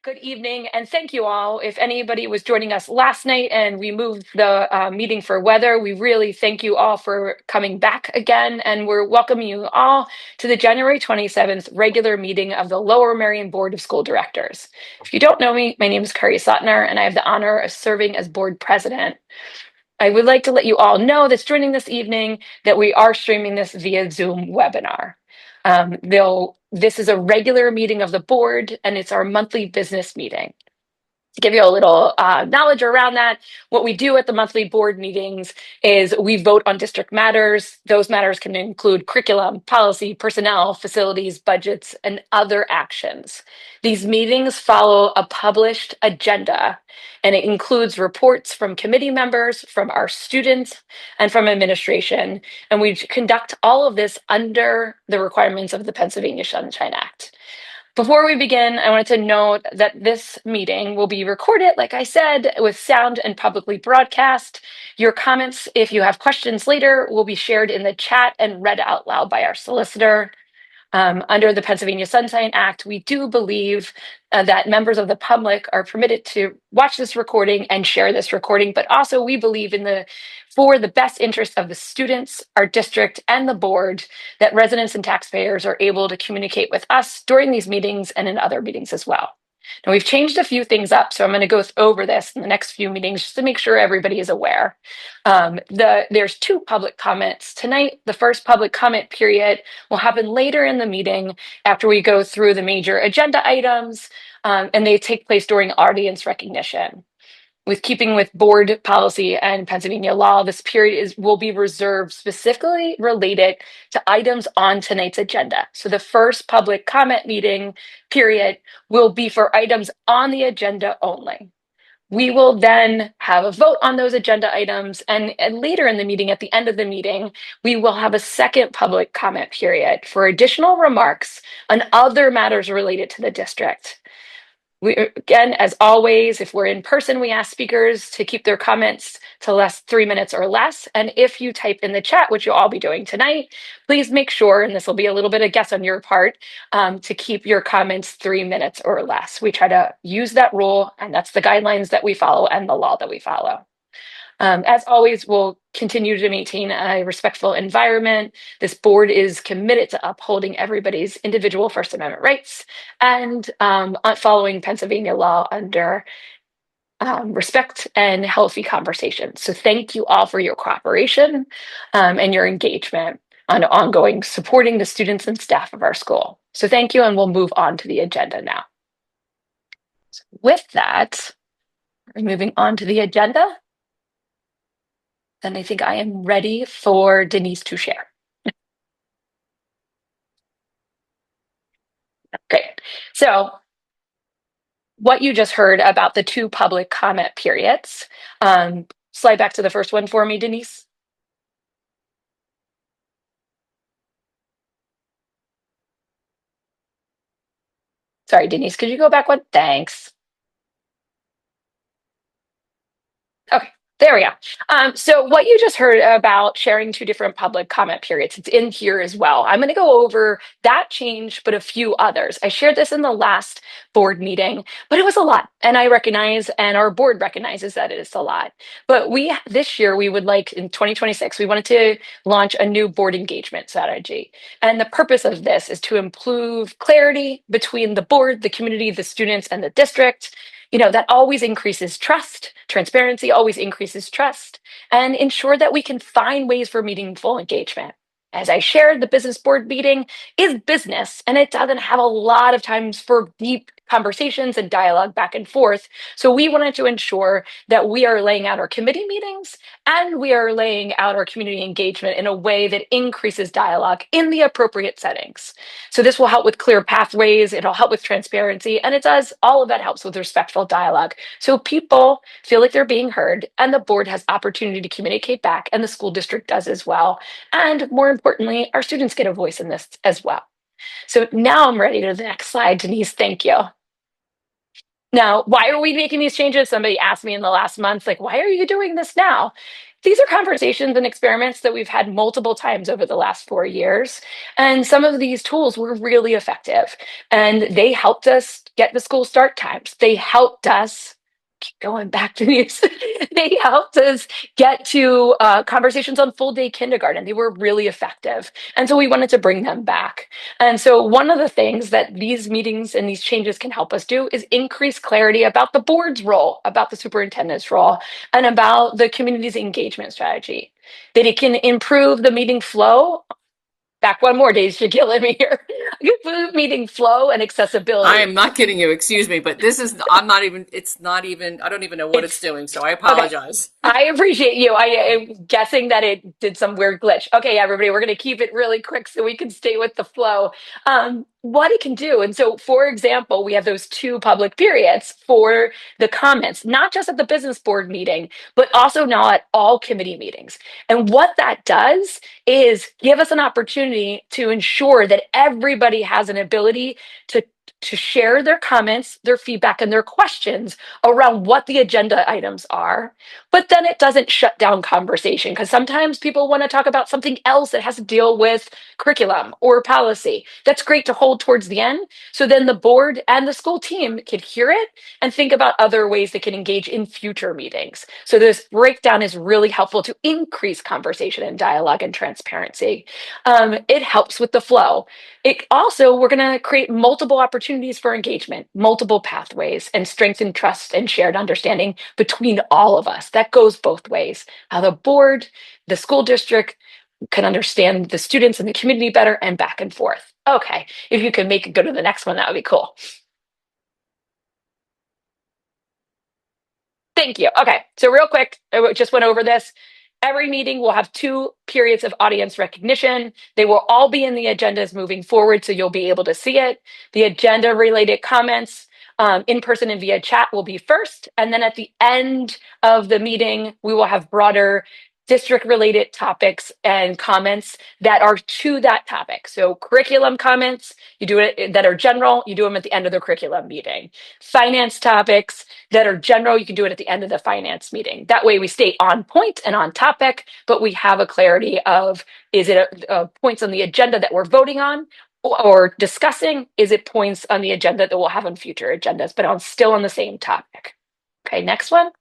Good evening, and thank you all. If anybody was joining us last night and we moved the meeting for weather, we really thank you all for coming back again, and we're welcoming you all to the January 27th regular meeting of the Lower Merion Board of School Directors. If you don't know me, my name is Kari Sotner, and I have the honor of serving as board president. I would like to let you all know that's joining this evening that we are streaming this via Zoom webinar. This is a regular meeting of the board, and it's our monthly business meeting. To give you a little knowledge around that, what we do at the monthly board meetings is we vote on district matters. Those matters can include curriculum, policy, personnel, facilities, budgets, and other actions. These meetings follow a published agenda, and it includes reports from committee members, from our students, and from administration. And we conduct all of this under the requirements of the Pennsylvania Sunshine Act. Before we begin, I wanted to note that this meeting will be recorded, like I said, with sound and publicly broadcast. Your comments, if you have questions later, will be shared in the chat and read out loud by our solicitor. Under the Pennsylvania Sunshine Act, we do believe that members of the public are permitted to watch this recording and share this recording, but also we believe for the best interest of the students, our district, and the board, that residents and taxpayers are able to communicate with us during these meetings and in other meetings as well. Now, we've changed a few things up, so I'm going to go over this in the next few meetings just to make sure everybody is aware. There's 2 public comments tonight. The first public comment period will happen later in the meeting after we go through the major agenda items, and they take place during audience recognition. With keeping with board policy and Pennsylvania law, this period will be reserved specifically related to items on tonight's agenda. So the first public comment meeting period will be for items on the agenda only. We will then have a vote on those agenda items, and later in the meeting, at the end of the meeting, we will have a second public comment period for additional remarks on other matters related to the district. Again, as always, if we're in person, we ask speakers to keep their comments to 3 minutes or less. And if you type in the chat, which you'll all be doing tonight, please make sure, and this will be a little bit of guess on your part, to keep your comments 3 minutes or less. We try to use that rule, and that's the guidelines that we follow and the law that we follow. As always, we'll continue to maintain a respectful environment. This board is committed to upholding everybody's individual First Amendment rights and following Pennsylvania law under respect and healthy conversation. So thank you all for your cooperation and your engagement on ongoing supporting the students and staff of our school. So thank you, and we'll move on to the agenda now. So with that, we're moving on to the agenda. Then I think I am ready for Denise to share. Great. So what you just heard about the 2 public comment periods, slide back to the first one for me, Denise. Sorry, Denise, could you go back one? Thanks. Okay. There we go. So what you just heard about sharing 2 different public comment periods, it's in here as well. I'm going to go over that change, but a few others. I shared this in the last board meeting, but it was a lot. And I recognize, and our board recognizes that it is a lot. But this year, we would like, in 2026, we wanted to launch a new board engagement strategy. And the purpose of this is to improve clarity between the board, the community, the students, and the district. That always increases trust. Transparency always increases trust, and ensure that we can find ways for meaningful engagement. As I shared, the business board meeting is business, and it doesn't have a lot of times for deep conversations and dialogue back and forth. So we wanted to ensure that we are laying out our committee meetings and we are laying out our community engagement in a way that increases dialogue in the appropriate settings. So this will help with clear pathways, it'll help with transparency, and all of that helps with respectful dialogue. So people feel like they're being heard, and the board has opportunity to communicate back, and the school district does as well. And more importantly, our students get a voice in this as well. So now I'm ready to the next slide, Denise, thank you. Now, why are we making these changes? Somebody asked me in the last month, why are you doing this now? these are conversations and experiments that we've had multiple times over the last 4 years. And some of these tools were really effective. And they helped us get the school start times. They helped us keep going back to these. They helped us get to conversations on full day kindergarten. They were really effective. And so we wanted to bring them back. And so one of the things that these meetings and these changes can help us do is increase clarity about the board's role, about the superintendent's role, and about the community's engagement strategy. That it can improve the meeting flow. Back one more, Days, you're killing me here. Meeting flow and I accessibility. am not kidding you. Excuse me, but this is, I'm not even, it's not even, I don't even know what it's It's doing. So I okay. apologize. I appreciate you. I am guessing that it did some weird glitch. Okay, everybody, we're going to keep it really quick so we can stay with the flow. What it can do. And so, for example, we have those two public periods for the comments, not just at the business board meeting, but also now at all committee meetings. And what that does is give us an opportunity to ensure that everybody has an ability to share their comments, their feedback, and their questions around what the agenda items are, but then it doesn't shut down conversation because sometimes people want to talk about something else that has to deal with curriculum or policy. That's great to hold towards the end. So then the board and the school team can hear it and think about other ways they can engage in future meetings. So this breakdown is really helpful to increase conversation and dialogue and transparency. It helps with the flow. It also, we're going to create multiple opportunities for engagement, multiple pathways, and strengthen trust and shared understanding between all of us. That goes both ways. How the board, the school district can understand the students and the community better, and back and forth. Okay, if you can make it go to the next one, that would be cool. Thank you. Okay, so real quick, I just went over this. Every meeting will have 2 periods of audience recognition. They will all be in the agendas moving forward, so you'll be able to see it. The agenda related comments, in person and via chat, will be first. And then at the end of the meeting, we will have broader district related topics and comments that are to that topic. So curriculum comments, you do it that are general, you do them at the end of the curriculum meeting. Finance topics that are general, you can do it at the end of the finance meeting. That way we stay on point and on topic, but we have a clarity of, is it points on the agenda that we're voting on or discussing? Is it points on the agenda that we'll have on future agendas, but on still on the same topic? Okay, next one.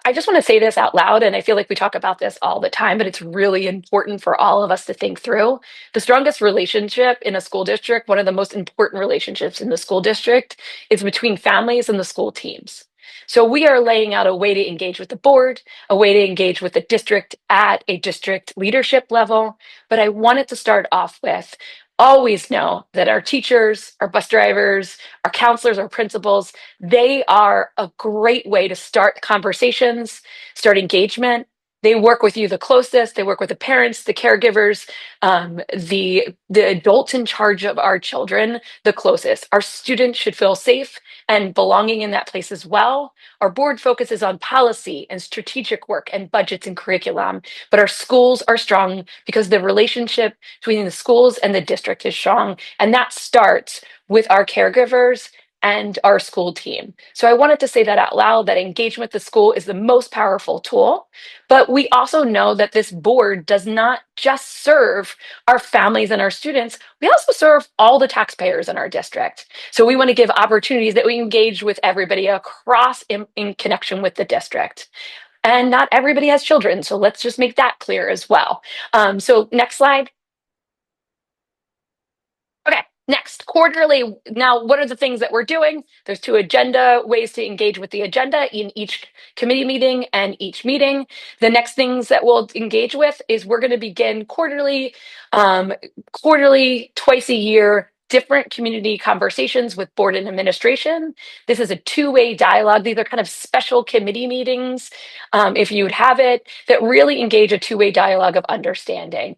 I just want to say this out loud, and I feel like we talk about this all the time, but it's really important for all of us to think through. The strongest relationship in a school district, one of the most important relationships in the school district, is between families and the school teams. So we are laying out a way to engage with the board, a way to engage with the district at a district leadership level. But I wanted to start off with always know that our teachers, our bus drivers, our counselors, our principals, they are a great way to start conversations, start engagement. They work with you the closest. They work with the parents, the caregivers, the adults in charge of our children the closest. Our students should feel safe and belonging in that place as well. Our board focuses on policy and strategic work and budgets and curriculum, but our schools are strong because the relationship between the schools and the district is strong, and that starts with our caregivers and our school team. So I wanted to say that out loud, that engagement with the school is the most powerful tool. But we also know that this board does not just serve our families and our students, we also serve all the taxpayers in our district. So we want to give opportunities that we engage with everybody across in connection with the district. And not everybody has children, so let's just make that clear as well. So next slide. Okay, next, quarterly. Now, what are the things that we're doing? There's 2 agenda ways to engage with the agenda in each committee meeting and each meeting. The next things that we'll engage with is we're going to begin quarterly, twice a year, different community conversations with board and administration. This is a 2-way dialogue. These are kind of special committee meetings, if you'd have it, that really engage a 2-way dialogue of understanding.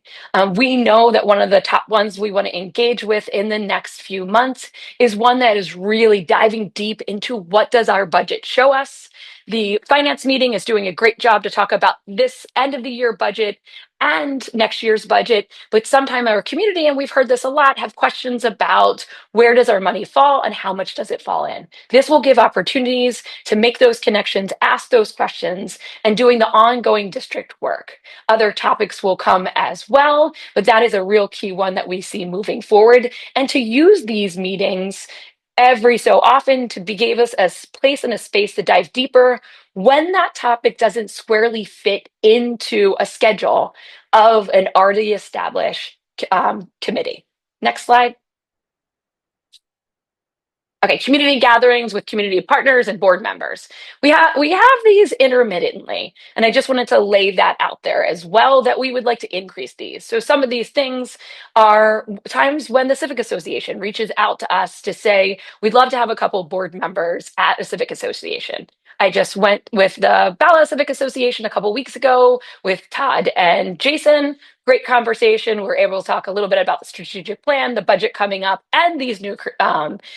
We know that one of the top ones we want to engage with in the next few months is one that is really diving deep into what does our budget show us. The finance meeting is doing a great job to talk about this end of the year budget and next year's budget. But sometime our community, and we've heard this a lot, have questions about where does our money fall and how much does it fall in. This will give opportunities to make those connections, ask those questions, and doing the ongoing district work. Other topics will come as well, but that is a real key one that we see moving forward. And to use these meetings every so often to give us a place and a space to dive deeper when that topic doesn't squarely fit into a schedule of an already established committee. Next slide. Okay, community gatherings with community partners and board members. We have these intermittently, and I just wanted to lay that out there as well that we would like to increase these. So some of these things are times when the Civic Association reaches out to us to say, we'd love to have a couple board members at a Civic Association. I just went with the Bala Civic Association a couple weeks ago with Todd and Jason. Great conversation. We're able to talk a little bit about the strategic plan, the budget coming up, and these new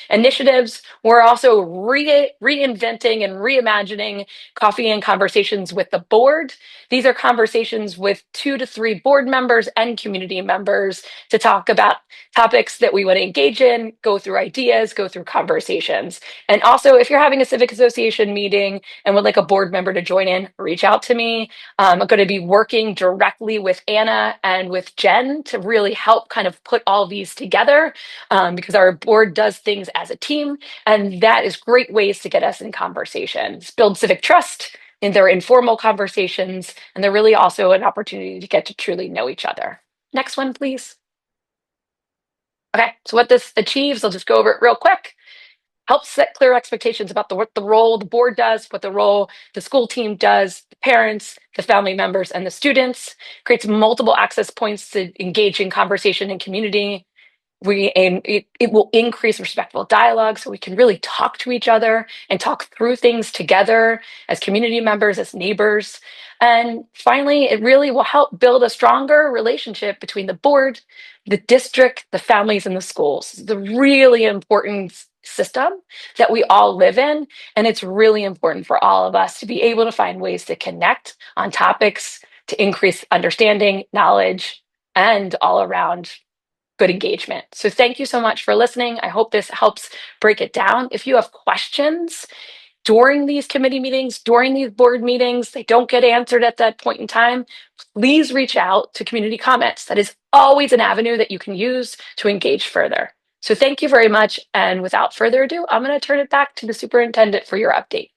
initiatives. We're also reinventing and reimagining coffee and conversations with the board. These are conversations with 2 to 3 board members and community members to talk about topics that we want to engage in, go through ideas, go through conversations. And also, if you're having a civic association meeting and would like a board member to join in, reach out to me. I'm going to be working directly with Anna and with Jen to really help kind of put all these together because our board does things as a team, and that is great ways to get us in conversations, build civic trust in their informal conversations, and they're really also an opportunity to get to truly know each other. Next one, please. Okay, so what this achieves, I'll just go over it real quick. Helps set clear expectations about what the role the board does, what the role the school team does, the parents, the family members, and the students. Creates multiple access points to engage in conversation and community. It will increase respectful dialogue so we can really talk to each other and talk through things together as community members, as neighbors. And finally, it really will help build a stronger relationship between the board, the district, the families, and the schools. It's a really important system that we all live in. And it's really important for all of us to be able to find ways to connect on topics to increase understanding, knowledge, and all around good engagement. So thank you so much for listening. I hope this helps break it down. If you have questions during these committee meetings, during these board meetings, they don't get answered at that point in time, please reach out to community comments. That is always an avenue that you can use to engage further. So thank you very much. And without further ado, I'm going to turn it back to the superintendent for your update.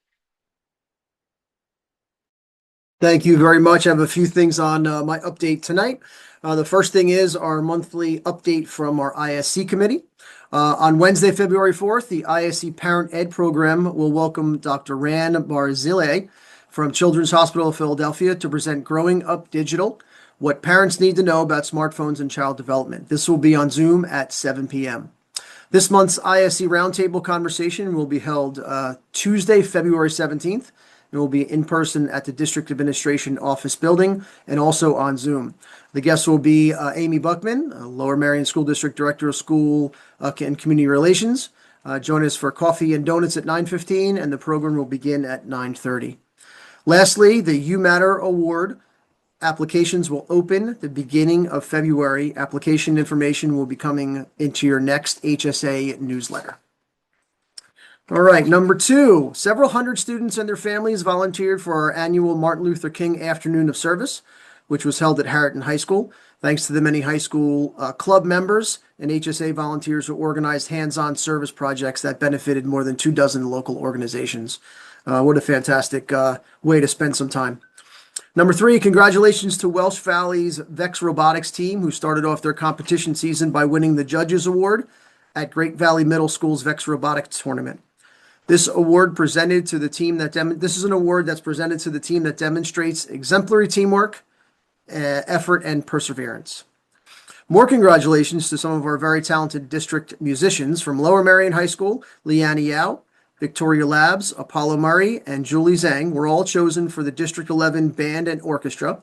Thank you very much. I have a few things on my update tonight. The first thing is our monthly update from our ISC committee. On Wednesday, February 4th, the ISC Parent Ed program will welcome Dr. Ran Barzilay from Children's Hospital of Philadelphia to present Growing Up Digital, What Parents Need to Know About Smartphones and Child Development. This will be on Zoom at 7 p.m. This month's ISC Roundtable conversation will be held Tuesday, February 17th. It will be in person at the District Administration Office Building and also on Zoom. The guests will be Amy Buckman, Lower Merion School District Director of School and Community Relations. Join us for coffee and donuts at 9:15, and the program will begin at 9:30. Lastly, the You Matter Award applications will open at the beginning of February. Application information will be coming into your next HSA newsletter. All right, number 2, several hundred students and their families volunteered for our annual Martin Luther King Afternoon of Service, which was held at Harriton High School. Thanks to the many high school club members and HSA volunteers who organized hands-on service projects that benefited more than 24 local organizations. What a fantastic way to spend some time. Number 3, congratulations to Welsh Valley's Vex Robotics team, who started off their competition season by winning the Judges Award at Great Valley Middle School's Vex Robotics Tournament. This award presented to the team this is an award that's presented to the team that demonstrates exemplary teamwork, effort, and perseverance. More congratulations to some of our very talented district musicians from Lower Merion High School. Leanne Yao, Victoria Labs, Apollo Murray, and Julie Zhang were all chosen for the District 11 Band and Orchestra.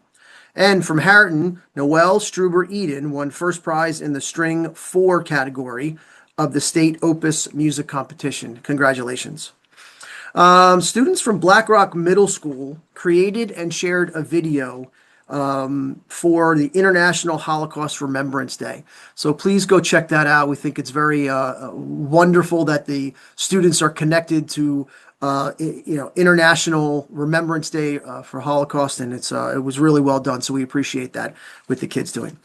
And from Harriton, Noelle Struber Eden won first prize in the String 4 category of the State Opus Music Competition. Congratulations. Students from Black Rock Middle School created and shared a video for the International Holocaust Remembrance Day. So please go check that out. We think it's very wonderful that the students are connected to International Remembrance Day for Holocaust, and it was really well done. So we appreciate that with the kids doing.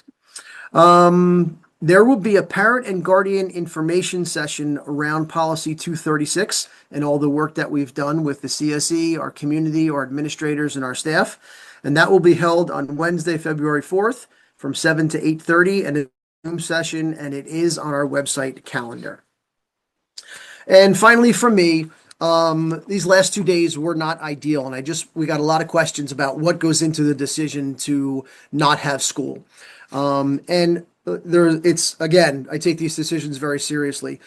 There will be a parent and guardian information session around Policy 236 and all the work that we've done with the CSE, our community, our administrators, and our staff. And that will be held on Wednesday, February 4th from 7 to 8:30 and a Zoom session, and it is on our website calendar. And finally, from me, these last 2 days were not ideal, and we got a lot of questions about what goes into the decision to not have school. It's again, I take these decisions very seriously.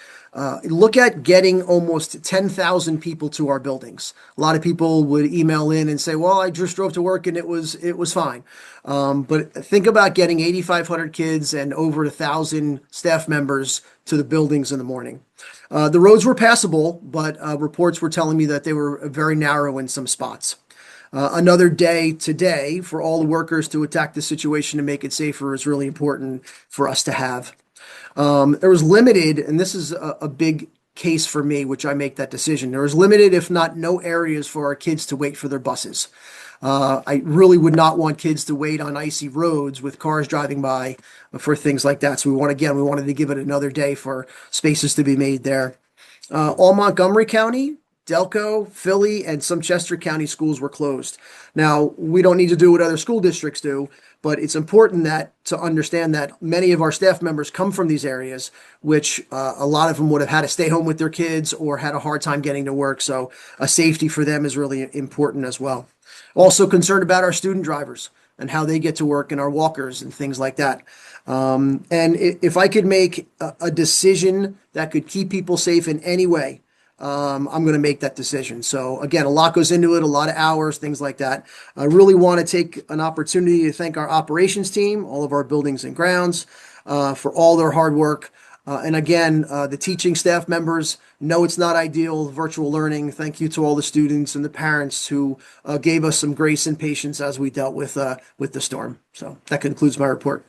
Look at getting almost 10,000 people to our buildings. A lot of people would email in and say, "Well, I just drove to work and it was fine." But think about getting 8,500 kids and over 1,000 staff members to the buildings in the morning. The roads were passable, but reports were telling me that they were very narrow in some spots. Another day today for all the workers to attack the situation to make it safer is really important for us to have. There was limited, and this is a big case for me, which I make that decision. There was limited, if not no areas for our kids to wait for their buses. I really would not want kids to wait on icy roads with cars driving by for things like that. So we wanted to give it another day for spaces to be made there. All Montgomery County, Delco, Philly, and some Chester County schools were closed. Now, we don't need to do what other school districts do, but it's important to understand that many of our staff members come from these areas, which a lot of them would have had to stay home with their kids or had a hard time getting to work. So a safety for them is really important as well. Also concerned about our student drivers and how they get to work and our walkers and things like that. And if I could make a decision that could keep people safe in any way, I'm going to make that decision. So again, a lot goes into it, a lot of hours, things like that. I really want to take an opportunity to thank our operations team, all of our buildings and grounds, for all their hard work. And again, the teaching staff members know it's not ideal, virtual learning. Thank you to all the students and the parents who gave us some grace and patience as we dealt with the storm. So that concludes my report.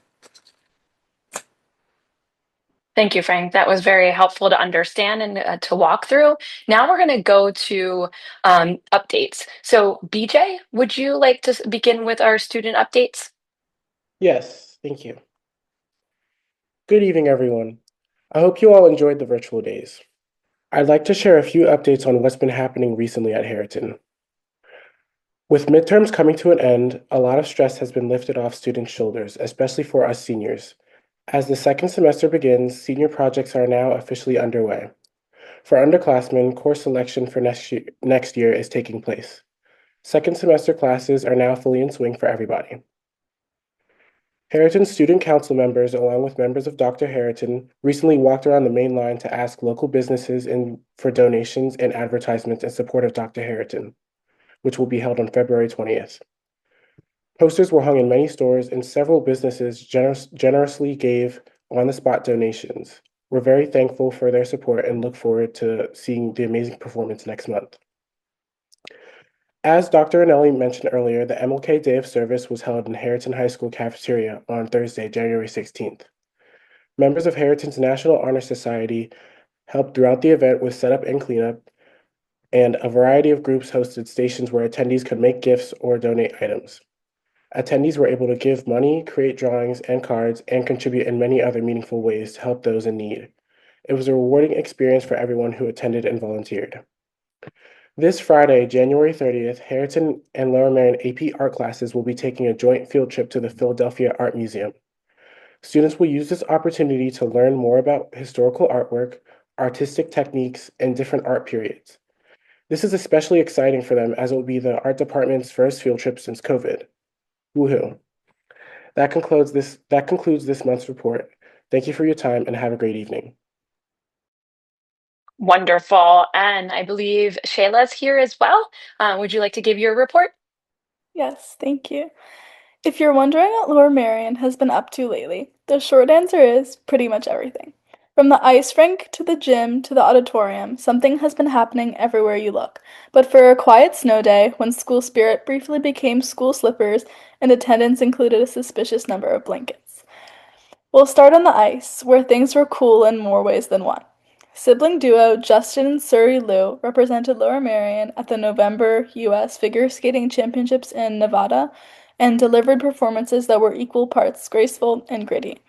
Thank you, Frank. That was very helpful to understand and to walk through. Now we're going to go to updates. So, BJ, would you like to begin with our student updates? Yes, thank you. Good evening, everyone. I hope you all enjoyed the virtual days. I'd like to share a few updates on what's been happening recently at Harriton. With midterms coming to an end, a lot of stress has been lifted off students' shoulders, especially for us seniors. As the second semester begins, senior projects are now officially underway. For underclassmen, course selection for next year is taking place. Second semester classes are now fully in swing for everybody. Harriton student council members, along with members of Dr. Harriton, recently walked around the main line to ask local businesses for donations and advertisements in support of Dr. Harriton, which will be held on February 20th. Posters were hung in many stores, and several businesses generously gave on-the-spot donations. We're very thankful for their support and look forward to seeing the amazing performance next month. As Dr. Anelli mentioned earlier, the MLK Day of Service was held in Harriton High School cafeteria on Thursday, January 16th. Members of Harriton's National Honor Society helped throughout the event with setup and cleanup, and a variety of groups hosted stations where attendees could make gifts or donate items. Attendees were able to give money, create drawings and cards, and contribute in many other meaningful ways to help those in need. It was a rewarding experience for everyone who attended and volunteered. This Friday, January 30th, Harriton and Lower Marion AP art classes will be taking a joint field trip to the Philadelphia Art Museum. Students will use this opportunity to learn more about historical artwork, artistic techniques, and different art periods. This is especially exciting for them as it will be the art department's first field trip since COVID. Woohoo! That concludes this month's report. Thank you for your time and have a great evening. Wonderful. And I believe Shayla's here as well. Would you like to give your report? Yes, thank you. If you're wondering what Lower Marion has been up to lately, the short answer is pretty much everything. From the ice rink to the gym to the auditorium, something has been happening everywhere you look. But for a quiet snow day, when school spirit briefly became school slippers and attendance included a suspicious number of blankets. We'll start on the ice, where things were cool in more ways than one. Sibling duo Justin and Surrey Liu represented Lower Merion at the November U.S. Figure Skating Championships in Nevada and delivered performances that were equal parts graceful and gritty.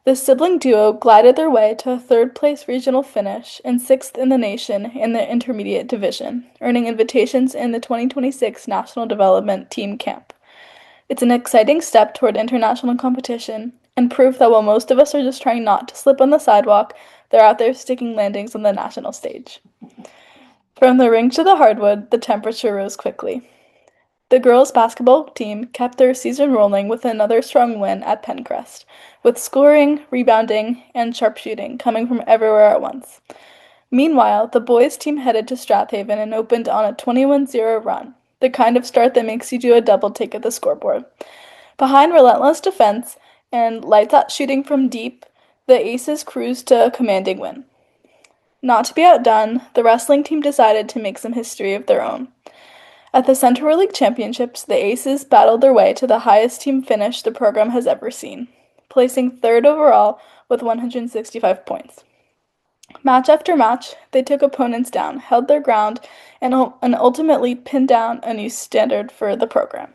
The sibling duo glided their way to a third-place regional finish and sixth in the nation in the intermediate division, earning invitations in the 2026 National Development Team Camp. It's an exciting step toward international competition and proof that while most of us are just trying not to slip on the sidewalk, they're out there sticking landings on the national stage. From the rink to the hardwood, the temperature rose quickly. The girls' basketball team kept their season rolling with another strong win at Pencrest, with scoring, rebounding, and sharpshooting coming from everywhere at once. Meanwhile, the boys' team headed to Strathaven and opened on a 21-0 run, the kind of start that makes you do a double take at the scoreboard. Behind relentless defense and lights-out shooting from deep, the Aces cruised to a commanding win. Not to be outdone, the wrestling team decided to make some history of their own. At the Central League Championships, the Aces battled their way to the highest team finish the program has ever seen, placing third overall with 165 points. Match after match, they took opponents down, held their ground, and ultimately pinned down a new standard for the program.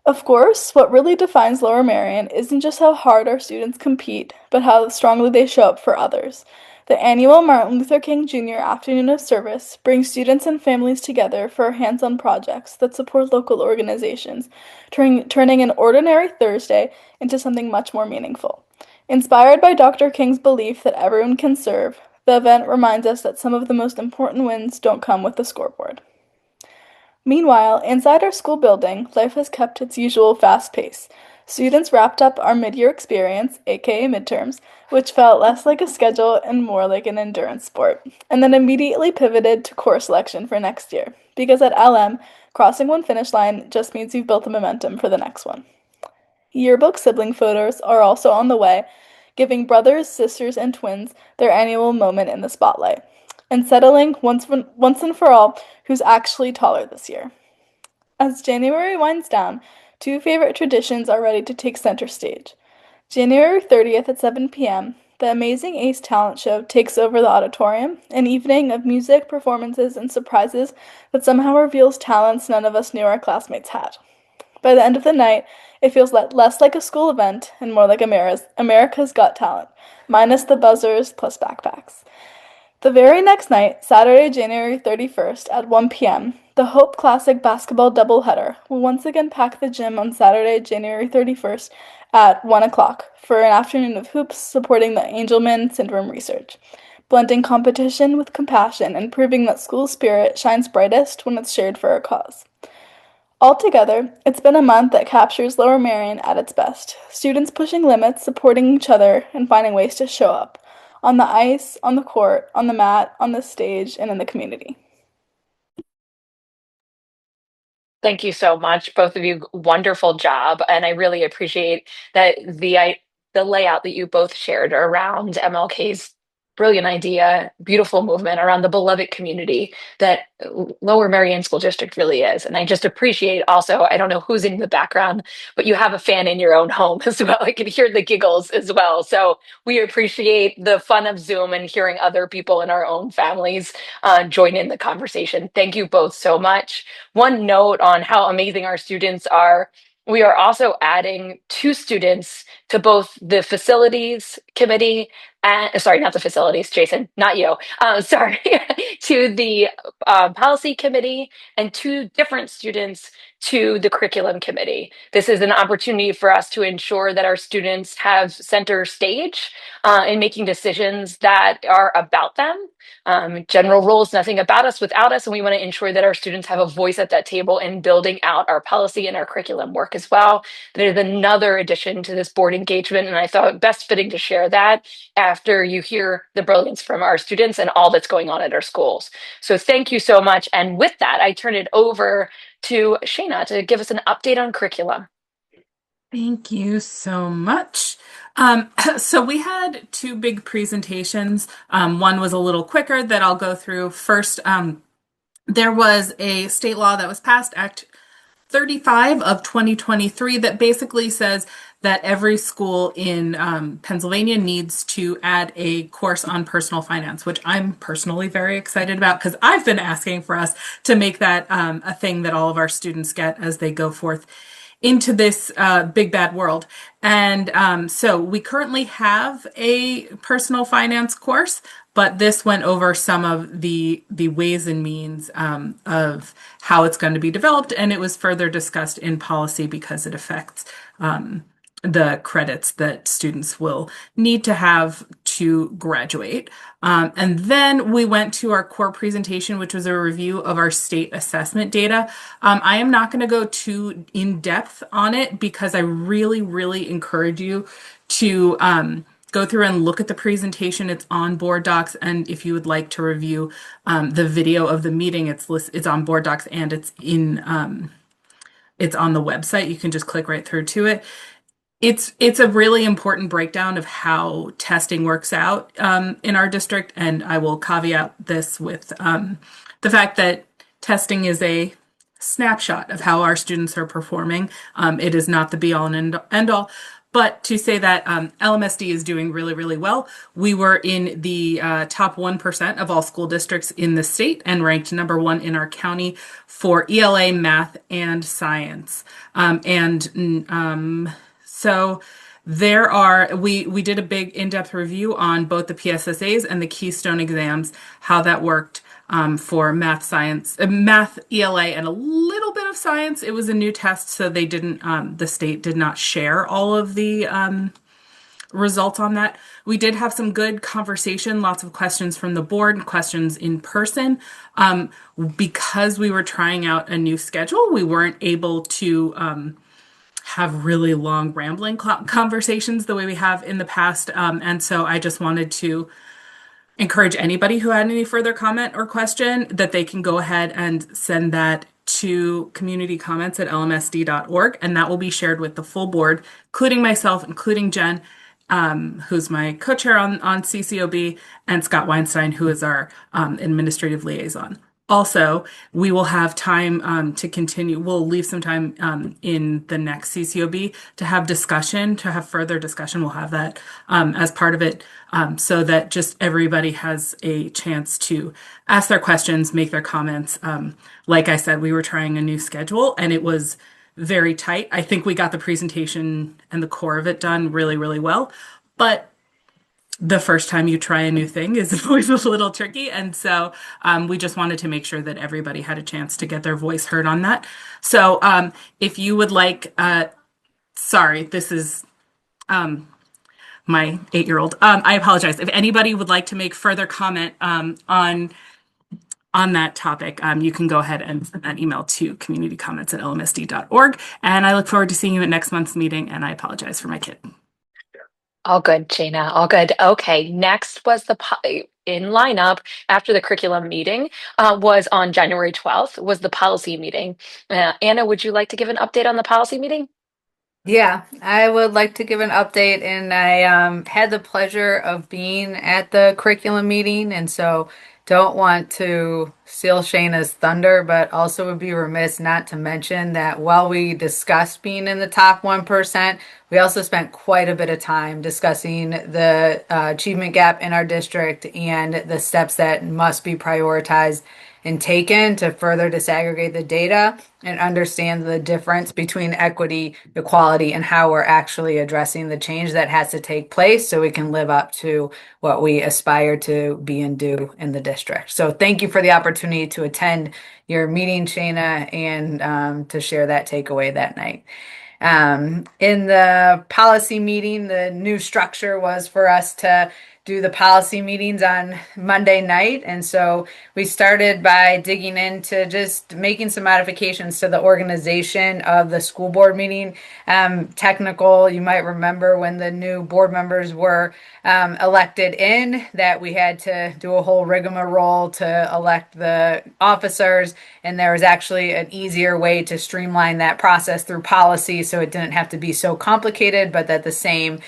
Of course, what really defines Lower Merion isn't just how hard our students compete, but how strongly they show up for others. The annual Martin Luther King Jr. Afternoon of Service brings students and families together for hands-on projects that support local organizations, turning an ordinary Thursday into something much more meaningful. Inspired by Dr. King's belief that everyone can serve, the event reminds us that some of the most important wins don't come with the scoreboard. Meanwhile, inside our school building, life has kept its usual fast pace. Students wrapped up our mid-year experience, aka midterms, which felt less like a schedule and more like an endurance sport, and then immediately pivoted to course selection for next year, because at LM, crossing one finish line just means you've built the momentum for the next one. Yearbook sibling photos are also on the way, giving brothers, sisters, and twins their annual moment in the spotlight, and settling once and for all who's actually taller this year. As January winds down, two favorite traditions are ready to take center stage. January 30th at 7 p.m., the Amazing Ace Talent Show takes over the auditorium, an evening of music, performances, and surprises that somehow reveals talents none of us knew our classmates had. By the end of the night, it feels less like a school event and more like America's Got Talent, minus the buzzers plus backpacks. The very next night, Saturday, January 31st at 1 p.m., the Hope Classic basketball doubleheader will once again pack the gym on Saturday, January 31st at 1 o'clock for an afternoon of hoops supporting the Angelman syndrome research, blending competition with compassion and proving that school spirit shines brightest when it's shared for a cause. Altogether, it's been a month that captures Lower Merion at its best. Students pushing limits, supporting each other, and finding ways to show up. On the ice, on the court, on the mat, on the stage, and in the community. Thank you so much, both of you. Wonderful job, and I really appreciate that the layout that you both shared around MLK's brilliant idea, beautiful movement around the beloved community that Lower Merion School District really is. And I just appreciate also, I don't know who's in the background, but you have a fan in your own home as well. I can hear the giggles as well. So we appreciate the fun of Zoom and hearing other people in our own families join in the conversation. Thank you both so much. One note on how amazing our students are. We are also adding two students to both the facilities committee and sorry, not the facilities, Jason, not you. Sorry, to the policy committee and two different students to the curriculum committee. This is an opportunity for us to ensure that our students have center stage in making decisions that are about them. General rules, nothing about us without us, and we want to ensure that our students have a voice at that table in building out our policy and our curriculum work as well. That is another addition to this board engagement, and I thought it best fitting to share that after you hear the brilliance from our students and all that's going on at our schools. So thank you so much. And with that, I turn it over to Shayna to give us an update on curriculum. Thank you so much. So we had two big presentations. One was a little quicker that I'll go through first. There was a state law that was passed, Act 35 of 2023, that basically says that every school in Pennsylvania needs to add a course on personal finance, which I'm personally very excited about because I've been asking for us to make that a thing that all of our students get as they go forth into this big bad world. And so we currently have a personal finance course, but this went over some of the ways and means of how it's going to be developed, and it was further discussed in policy because it affects the credits that students will need to have to graduate. And then we went to our core presentation, which was a review of our state assessment data. I am not going to go too in depth on it because I really, really encourage you to go through and look at the presentation. It's on Board Docs, and if you would like to review the video of the meeting, it's on Board Docs and it's it's on the website. You can just click right through to it. It's a really important breakdown of how testing works out in our district, and I will caveat this with the fact that testing is a snapshot of how our students are performing. It is not the be all and end all. But to say that LMSD is doing really, really well, we were in the top 1% of all school districts in the state and ranked number one in our county for ELA, math, and science. So we did a big in-depth review on both the PSSAs and the Keystone exams, how that worked for math, science, math, ELA, and a little bit of science. It was a new test, so the state did not share all of the results on that. We did have some good conversation, lots of questions from the board, questions in person. Because we were trying out a new schedule, we weren't able to have really long rambling conversations the way we have in the past. And so I just wanted to encourage anybody who had any further comment or question that they can go ahead and send that to communitycomments@lmsd.org, and that will be shared with the full board, including myself, including Jen, who's my co-chair on CCOB, and Scott Weinstein, who is our administrative liaison. Also, we will have time to continue. We'll leave some time in the next CCOB to have discussion, to have further discussion. We'll have that as part of it so that just everybody has a chance to ask their questions, make their comments. Like I said, we were trying a new schedule and it was very tight. I think we got the presentation and the core of it done really, really well. But the first time you try a new thing is always a little tricky. And so we just wanted to make sure that everybody had a chance to get their voice heard on that. So if you would like, sorry, this is my 8-year-old. I apologize. If anybody would like to make further comment on that topic, you can go ahead and send that email to communitycomments@lmsd.org. And I look forward to seeing you at next month's meeting. And I apologize for my kid. All good, Jana. All good. Okay, next was in lineup after the curriculum meeting was on January 12th, was the policy meeting. Anna, would you like to give an update on the policy meeting? Yeah, I would like to give an update, and I had the pleasure of being at the curriculum meeting, and so don't want to steal Shayna's thunder, but also would be remiss not to mention that while we discussed being in the top 1%, we also spent quite a bit of time discussing the achievement gap in our district and the steps that must be prioritized and taken to further disaggregate the data and understand the difference between equity, equality, and how we're actually addressing the change that has to take place so we can live up to what we aspire to be and do in the district. So thank you for the opportunity to attend your meeting, Shayna, and to share that takeaway that night. In the policy meeting, the new structure was for us to do the policy meetings on Monday night. And so we started by digging into just making some modifications to the organization of the school board meeting. Technical, you might remember when the new board members were elected in, that we had to do a whole rigmarole to elect the officers. And there was actually an easier way to streamline that process through policy, so it didn't have to be so complicated, but that the same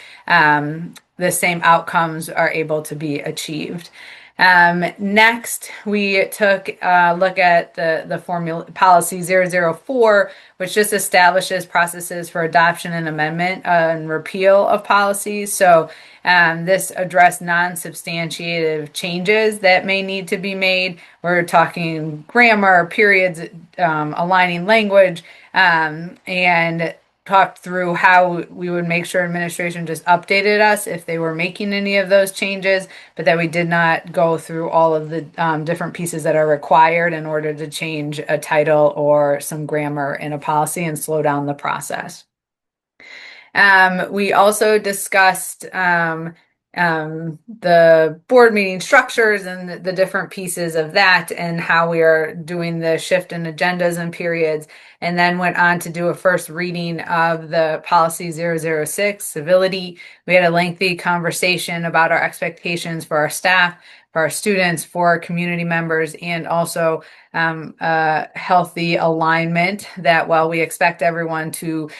outcomes are able to be achieved. Next, we took a look at the formula policy 004, which just establishes processes for adoption and amendment and repeal of policies. So this addressed non-substantiative changes that may need to be made. We're talking grammar, periods, aligning language, and talked through how we would make sure administration just updated us if they were making any of those changes, but that we did not go through all of the different pieces that are required in order to change a title or some grammar in a policy and slow down the process. We also discussed the board meeting structures and the different pieces of that and how we are doing the shift in agendas and periods, and then went on to do a first reading of the policy 006, civility. We had a lengthy conversation about our expectations for our staff, for our students, for our community members, and also a healthy alignment that while we expect everyone to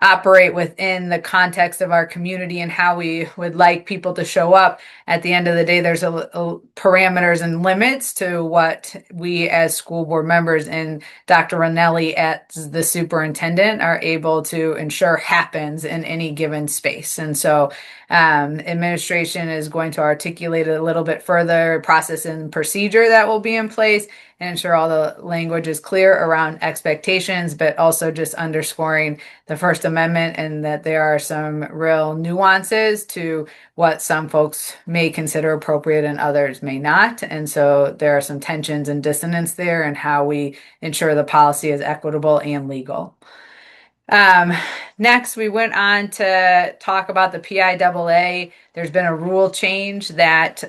operate within the context of our community and how we would like people to show up, at the end of the day, there's a parameters and limits to what we as school board members and Dr. Ranelli as the superintendent are able to ensure happens in any given space. And so administration is going to articulate a little bit further process and procedure that will be in place and ensure all the language is clear around expectations, but also just underscoring the First Amendment and that there are some real nuances to what some folks may consider appropriate and others may not. And so there are some tensions and dissonance there in how we ensure the policy is equitable and legal. Next, we went on to talk about the PIAA. There's been a rule change that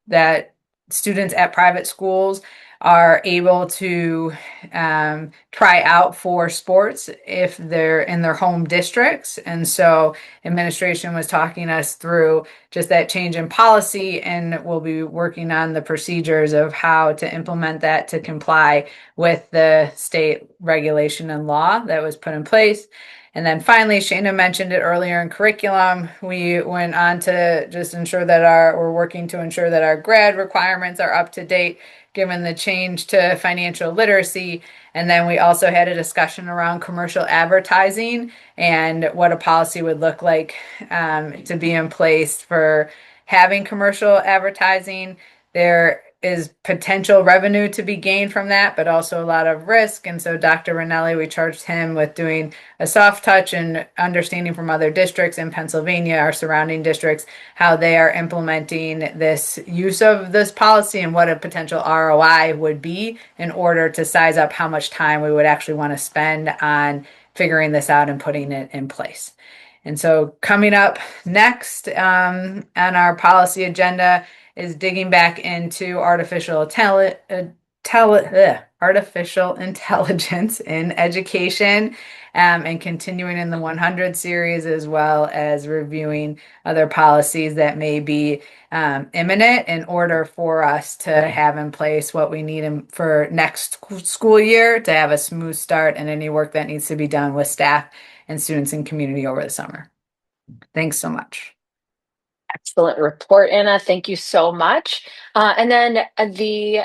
that students at private schools are able to try out for sports if they're in their home districts. And so administration was talking us through just that change in policy, and we'll be working on the procedures of how to implement that to comply with the state regulation and law that was put in place. And then finally, Shana mentioned it earlier in curriculum. We went on to just ensure that we're working to ensure that our grad requirements are up to date given the change to financial literacy. And then we also had a discussion around commercial advertising and what a policy would look like to be in place for having commercial advertising. There is potential revenue to be gained from that, but also a lot of risk. And so Dr. Ranelli, we charged him with doing a soft touch and understanding from other districts in Pennsylvania, our surrounding districts, how they are implementing this use of this policy and what a potential ROI would be in order to size up how much time we would actually want to spend on figuring this out and putting it in place. And so coming up next on our policy agenda is digging back into artificial intelligence in education, and continuing in the 100 series, as well as reviewing other policies that may be imminent in order for us to have in place what we need for next school year to have a smooth start and any work that needs to be done with staff and students and community over the summer. Thanks so much. Excellent report, Anna. Thank you so much. And then the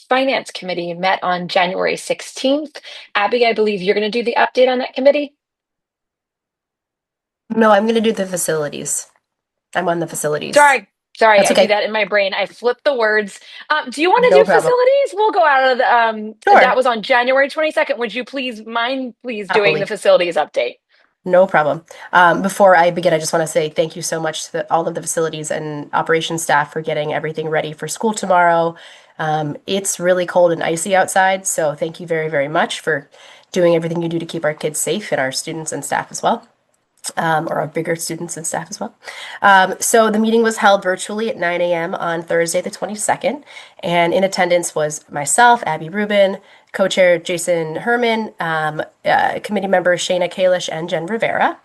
Finance Committee met on January 16th. Abby, I believe you're going to do the update on that committee? No, I'm going to do the facilities. I'm on the facilities. Sorry, That's I okay. do that in my brain. I flipped the words. Do you want to No do problem. facilities? We'll go out of the, Sure. that was on January 22nd. Would you please doing Happily. the facilities update? No problem. Before I begin, I just want to say thank you so much to all of the facilities and operations staff for getting everything ready for school tomorrow. It's really cold and icy outside, so thank you very, very much for doing everything you do to keep our kids safe and our students and staff as well. or our bigger students and staff as well. So the meeting was held virtually at 9 a.m. on Thursday, the 22nd. And in attendance was myself, Abby Rubin, co-chair Jason Herman, committee members Shayna Kalish and Jen Rivera.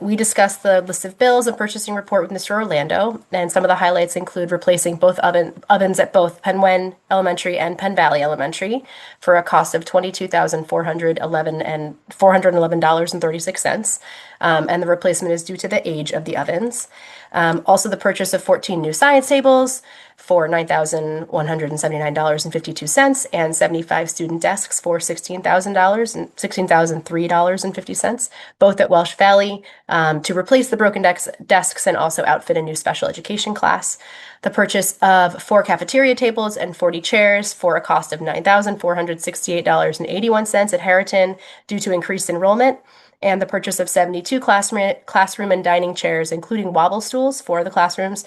We discussed the list of bills and purchasing report with Mr. Orlando, and some of the highlights include replacing both ovens at both Penn Wen Elementary and Penn Valley Elementary for a cost of $22,411.36. And the replacement is due to the age of the ovens. Also, the purchase of 14 new science tables for $9,179.52 and 75 student desks for $16,003.50, both at Welsh Valley, to replace the broken desks and also outfit a new special education class. The purchase of 4 cafeteria tables and 40 chairs for a cost of $9,468.81 at Harriton due to increased enrollment, and the purchase of 72 classroom and dining chairs, including wobble stools for the classrooms,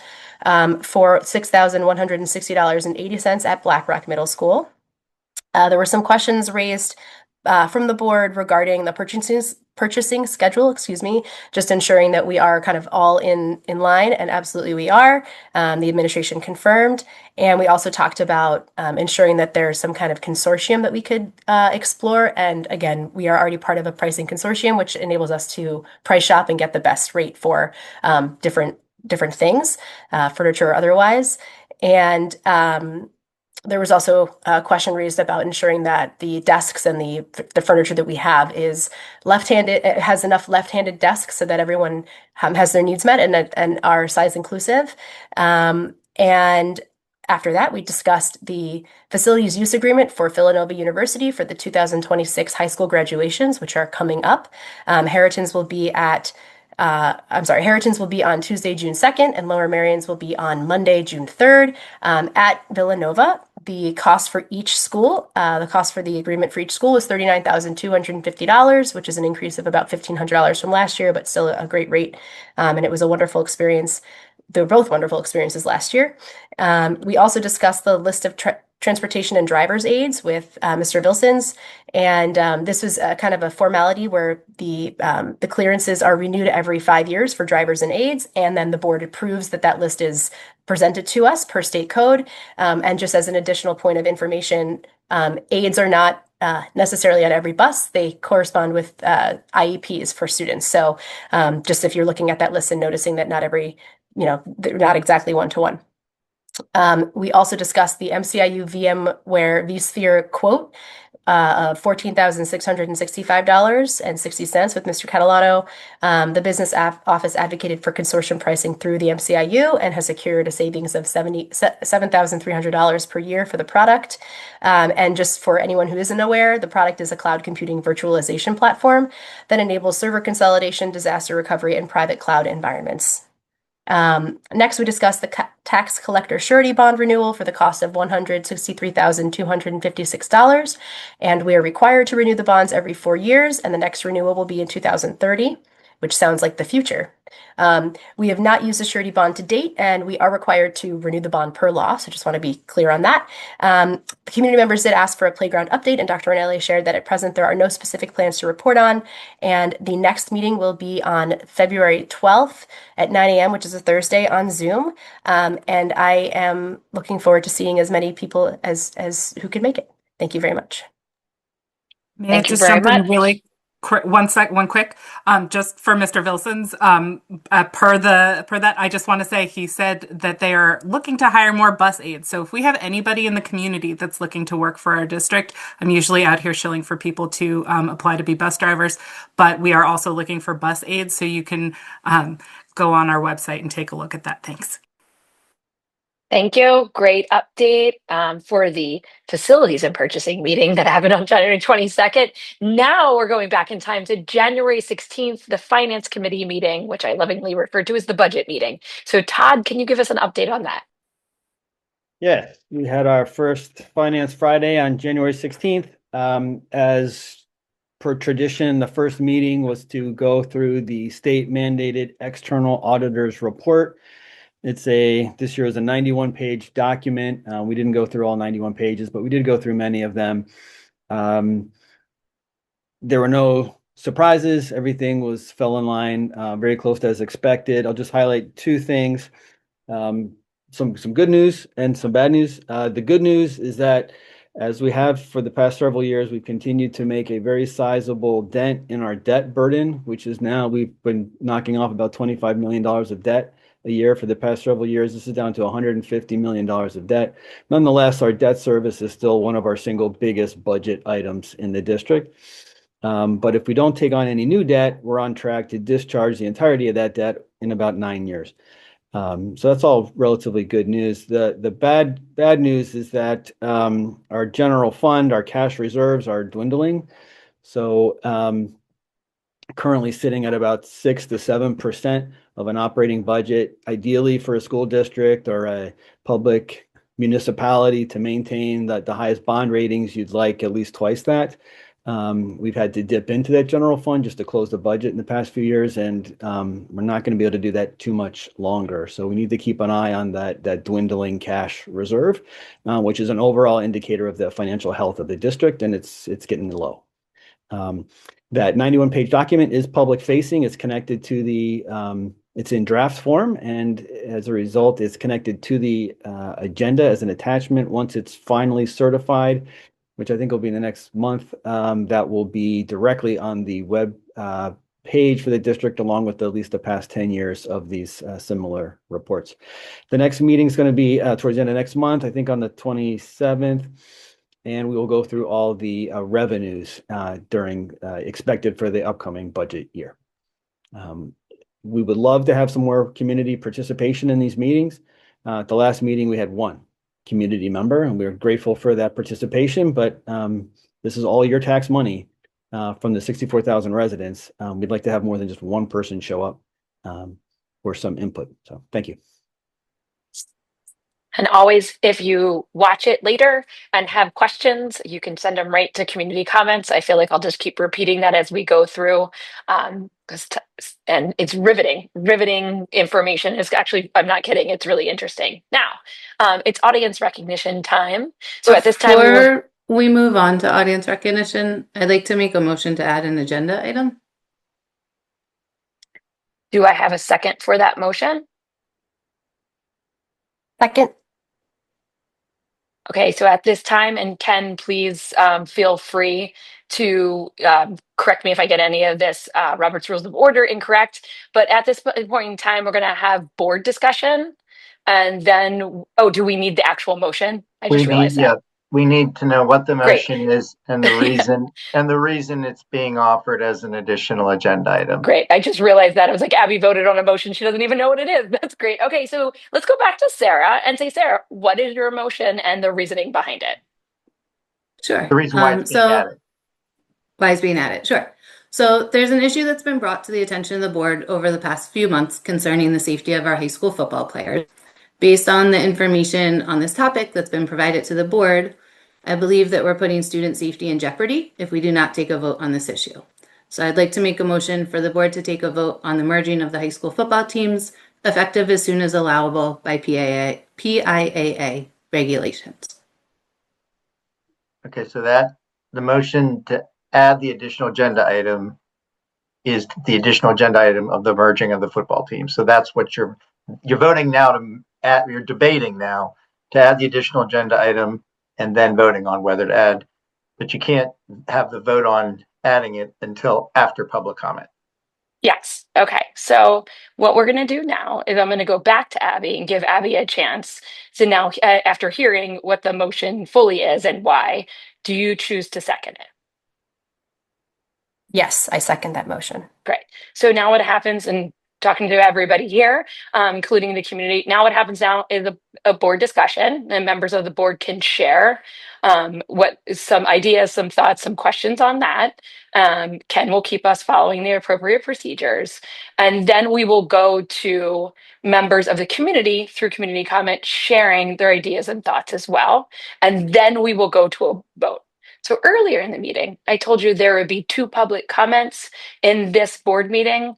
for $6,160.80 at Black Rock Middle School. There were some questions raised from the board regarding the purchasing schedule, just ensuring that we are kind of all in line, and absolutely we are. The administration confirmed, and we also talked about ensuring that there's some kind of consortium that we could explore. And again, we are already part of a pricing consortium, which enables us to price shop and get the best rate for different things, furniture or otherwise. And there was also a question raised about ensuring that the desks and the furniture that we have is left-handed, it has enough left-handed desks so that everyone has their needs met and are size inclusive. And after that, we discussed the facilities use agreement for Villanova University for the 2026 high school graduations, which are coming up. Harriton's will be on Tuesday, June 2nd, and Lower Merion's will be on Monday, June 3rd. At Villanova, the cost for each school, the cost for the agreement for each school is $39,250, which is an increase of about $1,500 from last year, but still a great rate. And it was a wonderful experience. They were both wonderful experiences last year. We also discussed the list of transportation and driver's aids with Mr. Vilsons. And this was kind of a formality where the clearances are renewed every 5 years for drivers and aides. And then the board approves that list is presented to us per state code. And just as an additional point of information, aides are not necessarily on every bus. They correspond with IEPs for students. So just if you're looking at that list and noticing that not every, they're not exactly one-to-one. We also discussed the MCIU VMware vSphere quote of $14,665.60 with Mr. Catalano. The business office advocated for consortium pricing through the MCIU and has secured a savings of $7,300 per year for the product. And just for anyone who isn't aware, the product is a cloud computing virtualization platform that enables server consolidation, disaster recovery, and private cloud environments. Next, we discussed the tax collector surety bond renewal for the cost of $163,256, and we are required to renew the bonds every 4 years, and the next renewal will be in 2030, which sounds like the future. We have not used the surety bond to date, and we are required to renew the bond per law, so just want to be clear on that. The community members did ask for a playground update, and Dr. Ranelli shared that at present there are no specific plans to report on, and the next meeting will be on February 12th at 9 a.m., which is a Thursday, on Zoom, and I am looking forward to seeing as many people as who can make it. Thank you very much. May I just jump in really quick, one quick, just for Mr. Vilsons, per that, I just want to say he said that they are looking to hire more bus aides. So if we have anybody in the community that's looking to work for our district, I'm usually out here shilling for people to apply to be bus drivers, but we are also looking for bus aides. So you can go on our website and take a look at that. Thanks. Thank you. Great update for the facilities and purchasing meeting that happened on January 22nd. Now we're going back in time to January 16th, the Finance Committee meeting, which I lovingly refer to as the budget meeting. So Todd, can you give us an update on that? Yes, we had our first Finance Friday on January 16th. As per tradition, the first meeting was to go through the state mandated external auditor's report. This year is a 91-page document. We didn't go through all 91 pages, but we did go through many of them. There were no surprises. Everything fell in line, very close to as expected. I'll just highlight two things. Some good news and some bad news. The good news is that, as we have for the past several years, we've continued to make a very sizable dent in our debt burden, which is now we've been knocking off about $25 million of debt a year for the past several years. This is down to $150 million of debt. Nonetheless, our debt service is still one of our single biggest budget items in the district. But if we don't take on any new debt, we're on track to discharge the entirety of that debt in about 9 years. So that's all relatively good news. The bad news is that our general fund, our cash reserves are dwindling. So currently sitting at about 6 to 7% of an operating budget, ideally for a school district or a public municipality to maintain the highest bond ratings, you'd like at least twice that. We've had to dip into that general fund just to close the budget in the past few years, and we're not going to be able to do that too much longer. So we need to keep an eye on that dwindling cash reserve, which is an overall indicator of the financial health of the district, and it's getting low. That 91-page document is public facing. It's connected to it's in draft form, and as a result, it's connected to the agenda as an attachment. Once it's finally certified, which I think will be in the next month, that will be directly on the web page for the district, along with at least the past 10 years of these similar reports. The next meeting is going to be towards the end of next month, I think on the 27th. And we will go through all the revenues expected for the upcoming budget year. We would love to have some more community participation in these meetings. At the last meeting, we had one community member, and we're grateful for that participation, but this is all your tax money from the 64,000 residents. We'd like to have more than just one person show up for some input. So thank you. And always, if you watch it later and have questions, you can send them right to community comments. I feel like I'll just keep repeating that as we go through, and it's riveting information. It's actually, I'm not kidding, it's really interesting. Now, it's audience recognition time. So at this time, Before we move on to audience recognition, I'd like to make a motion to add an agenda item. Do I have a second for that motion? Second. Okay, so at this time, and Ken, please feel free to correct me if I get any of this Robert's Rules of Order incorrect. But at this point in time, we're going to have board discussion. And then, do we need the actual motion? I just realized that. Yeah, we need to know what the Great. motion is and the reason and the reason it's being offered as an additional agenda item. Great. I just realized that. I was like, Abby voted on a motion. She doesn't even know what it is. That's great. Okay, so let's go back to Sarah and say, Sarah, what is your motion and the reasoning behind it? Sure. The reason why it's being added. Why it's being added, sure. So there's an issue that's been brought to the attention of the board over the past few months concerning the safety of our high school football players. Based on the information on this topic that's been provided to the board, I believe that we're putting student safety in jeopardy if we do not take a vote on this issue. So I'd like to make a motion for the board to take a vote on the merging of the high school football teams, effective as soon as allowable by PIAA regulations. Okay, so the motion to add the additional agenda item is the additional agenda item of the merging of the football team. So that's what you're voting now you're debating now to add the additional agenda item and then voting on whether to add, but you can't have the vote on adding it until after public comment. Yes. Okay. So what we're going to do now is I'm going to go back to Abby and give Abby a chance. So now, after hearing what the motion fully is and why, do you choose to second it? Yes, I second that motion. Great. So now what happens, and talking to everybody here, including the community, now what happens now is a board discussion, and members of the board can share some ideas, some thoughts, some questions on that. Ken will keep us following the appropriate procedures. And then we will go to members of the community through community comment, sharing their ideas and thoughts as well. And then we will go to a vote. So earlier in the meeting, I told you there would be 2 public comments in this board meeting.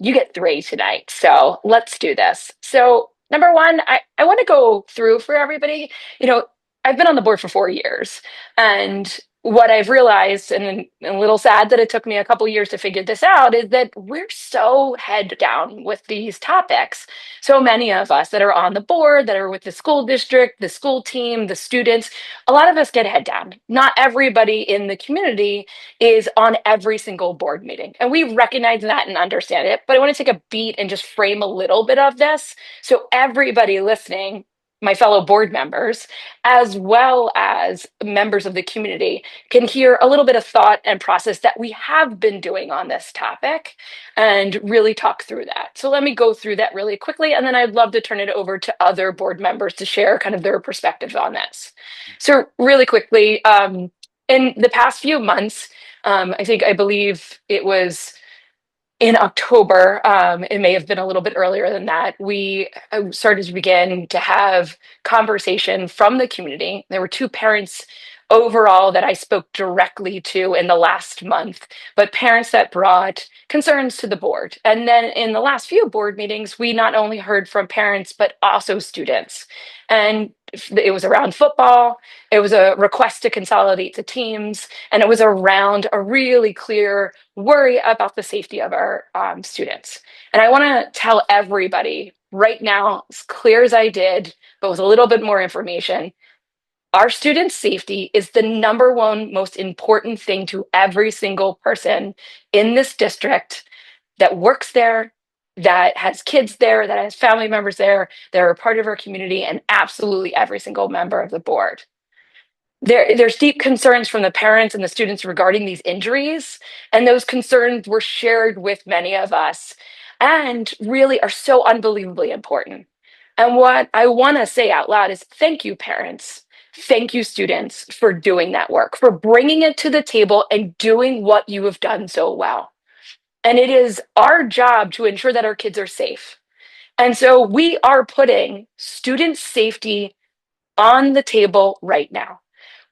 You get 3 tonight. So let's do this. So number 1, I want to go through for everybody. I've been on the board for 4 years, and what I've realized, and a little sad that it took me a couple years to figure this out, is that we're so head down with these topics. So many of us that are on the board, that are with the school district, the school team, the students, a lot of us get head down. Not everybody in the community is on every single board meeting. And we recognize that and understand it. But I want to take a beat and just frame a little bit of this. So everybody listening, my fellow board members, as well as members of the community, can hear a little bit of thought and process that we have been doing on this topic and really talk through that. So let me go through that really quickly, and then I'd love to turn it over to other board members to share kind of their perspectives on this. So really quickly, in the past few months, I believe it was in October, it may have been a little bit earlier than that, we started to begin to have conversation from the community. There were two parents overall that I spoke directly to in the last month, but parents that brought concerns to the board. And then in the last few board meetings, we not only heard from parents, but also students. And it was around football, it was a request to consolidate the teams, and it was around a really clear worry about the safety of our students. And I want to tell everybody right now, as clear as I did, but with a little bit more information, our students' safety is the number one most important thing to every single person in this district that works there, that has kids there, that has family members there, that are a part of our community, and absolutely every single member of the board. There's deep concerns from the parents and the students regarding these injuries, and those concerns were shared with many of us and really are so unbelievably important. And what I want to say out loud is thank you, parents. Thank you, students, for doing that work, for bringing it to the table and doing what you have done so well. And it is our job to ensure that our kids are safe. And so we are putting student safety on the table right now.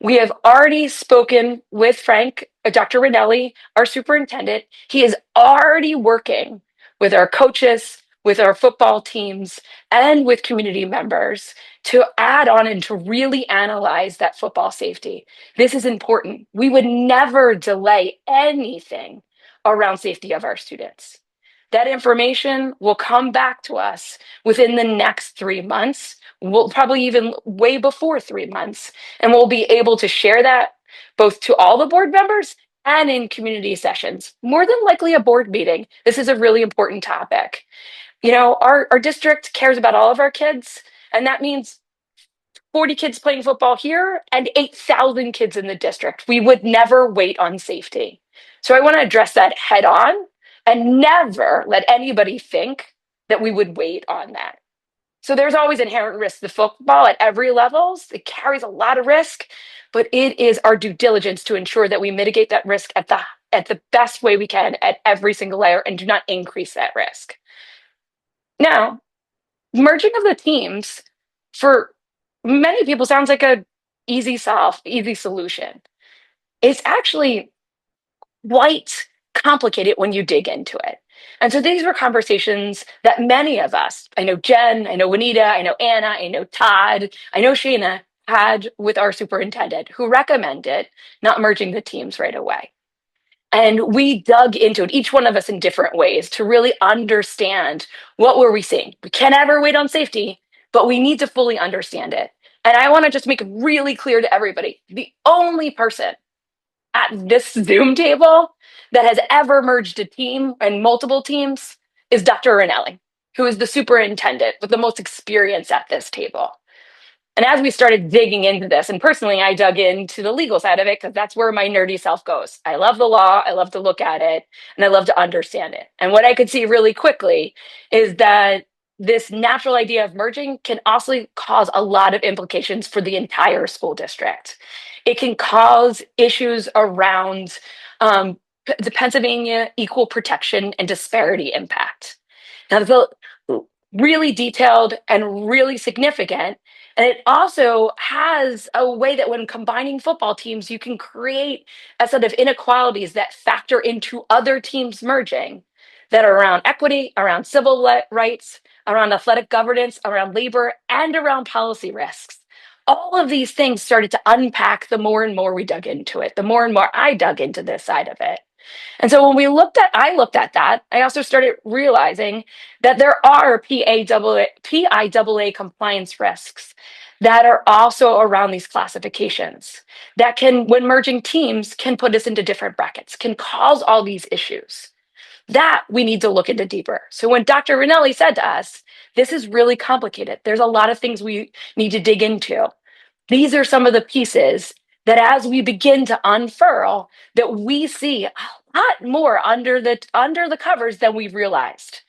We have already spoken with Frank, Dr. Ranelli, our superintendent. He is already working with our coaches, with our football teams, and with community members to add on and to really analyze that football safety. This is important. We would never delay anything around safety of our students. That information will come back to us within the next 3 months. We'll probably even way before 3 months, and we'll be able to share that both to all the board members and in community sessions, more than likely a board meeting. This is a really important topic. You know, our district cares about all of our kids, and that means 40 kids playing football here and 8,000 kids in the district. We would never wait on safety. So I want to address that head on and never let anybody think that we would wait on that. So there's always inherent risk to football at every levels. It carries a lot of risk, but it is our due diligence to ensure that we mitigate that risk at the best way we can at every single layer and do not increase that risk. Now, merging of the teams for many people sounds like a easy solve, easy solution. It's actually quite complicated when you dig into it. And so these were conversations that many of us, I know Jen, I know Juanita, I know Anna, I know Todd, I know Shayna, had with our superintendent, who recommended not merging the teams right away. And we dug into it, each one of us in different ways, to really understand what were we seeing. We can't ever wait on safety, but we need to fully understand it. And I want to just make it really clear to everybody, the only person at this Zoom table that has ever merged a team and multiple teams is Dr. Ranelli, who is the superintendent with the most experience at this table. And as we started digging into this, and personally, I dug into the legal side of it because that's where my nerdy self goes. I love the law, I love to look at it, and I love to understand it. And what I could see really quickly is that this natural idea of merging can also cause a lot of implications for the entire school district. It can cause issues around the Pennsylvania equal protection and disparity impact. Now, the really detailed and really significant. And it also has a way that when combining football teams, you can create a set of inequalities that factor into other teams merging that are around equity, around civil rights, around athletic governance, around labor, and around policy risks. All of these things started to unpack the more and more we dug into it, the more and more I dug into this side of it. And so when I looked at that, I also started realizing that there are PIAA compliance risks that are also around these classifications that can, when merging teams, can put us into different brackets, can cause all these issues that we need to look into deeper. So when Dr. Ranelli said to us, this is really complicated, there's a lot of things we need to dig into. These are some of the pieces that as we begin to unfurl, that we see a lot more under the covers than we've realized.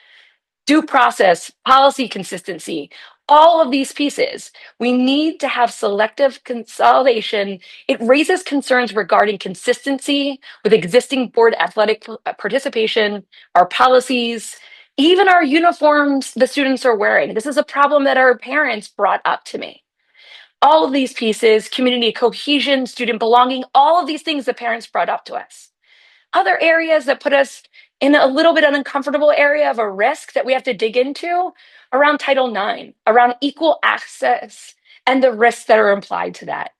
Due process, policy consistency, all of these pieces. We need to have selective consolidation. It raises concerns regarding consistency with existing board athletic participation, our policies, even our uniforms the students are wearing. This is a problem that our parents brought up to me. All of these pieces, community cohesion, student belonging, all of these things the parents brought up to us. Other areas that put us in a little bit of an uncomfortable area of a risk that we have to dig into around Title IX, around equal access and the risks that are implied to that.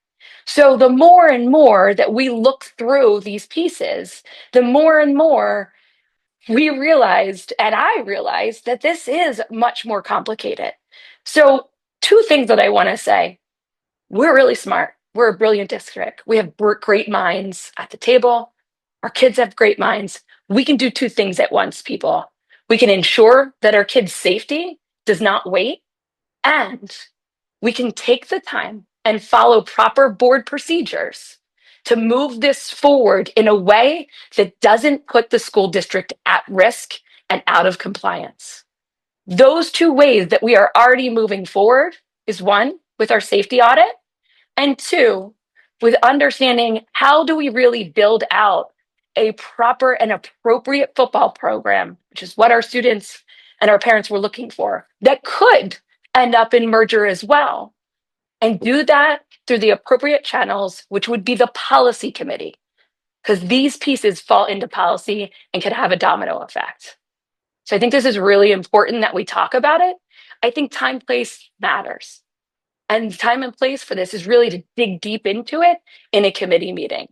So the more and more that we look through these pieces, the more and more we realized, and I realized, that this is much more complicated. So two things that I want to say. We're really smart. We're a brilliant district. We have great minds at the table. Our kids have great minds. We can do two things at once, people. We can ensure that our kids' safety does not wait, and we can take the time and follow proper board procedures to move this forward in a way that doesn't put the school district at risk and out of compliance. Those two ways that we are already moving forward is one, with our safety audit, and two, with understanding how do we really build out a proper and appropriate football program, which is what our students and our parents were looking for, that could end up in merger as well. And do that through the appropriate channels, which would be the policy committee, because these pieces fall into policy and could have a domino effect. So I think this is really important that we talk about it. I think time, place matters. And the time and place for this is really to dig deep into it in a committee meeting.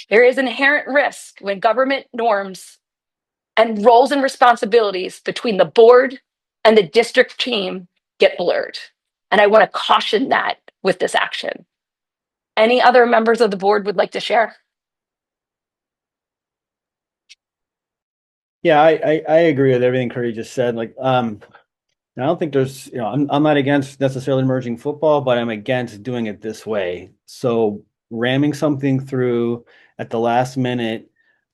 There is inherent risk when government norms and roles and responsibilities between the board and the district team get blurred. And I want to caution that with this action. Any other members of the board would like to share? Yeah, I agree with everything Curry just said. Like, I don't think there's, I'm not against necessarily merging football, but I'm against doing it this way. So ramming something through at the last minute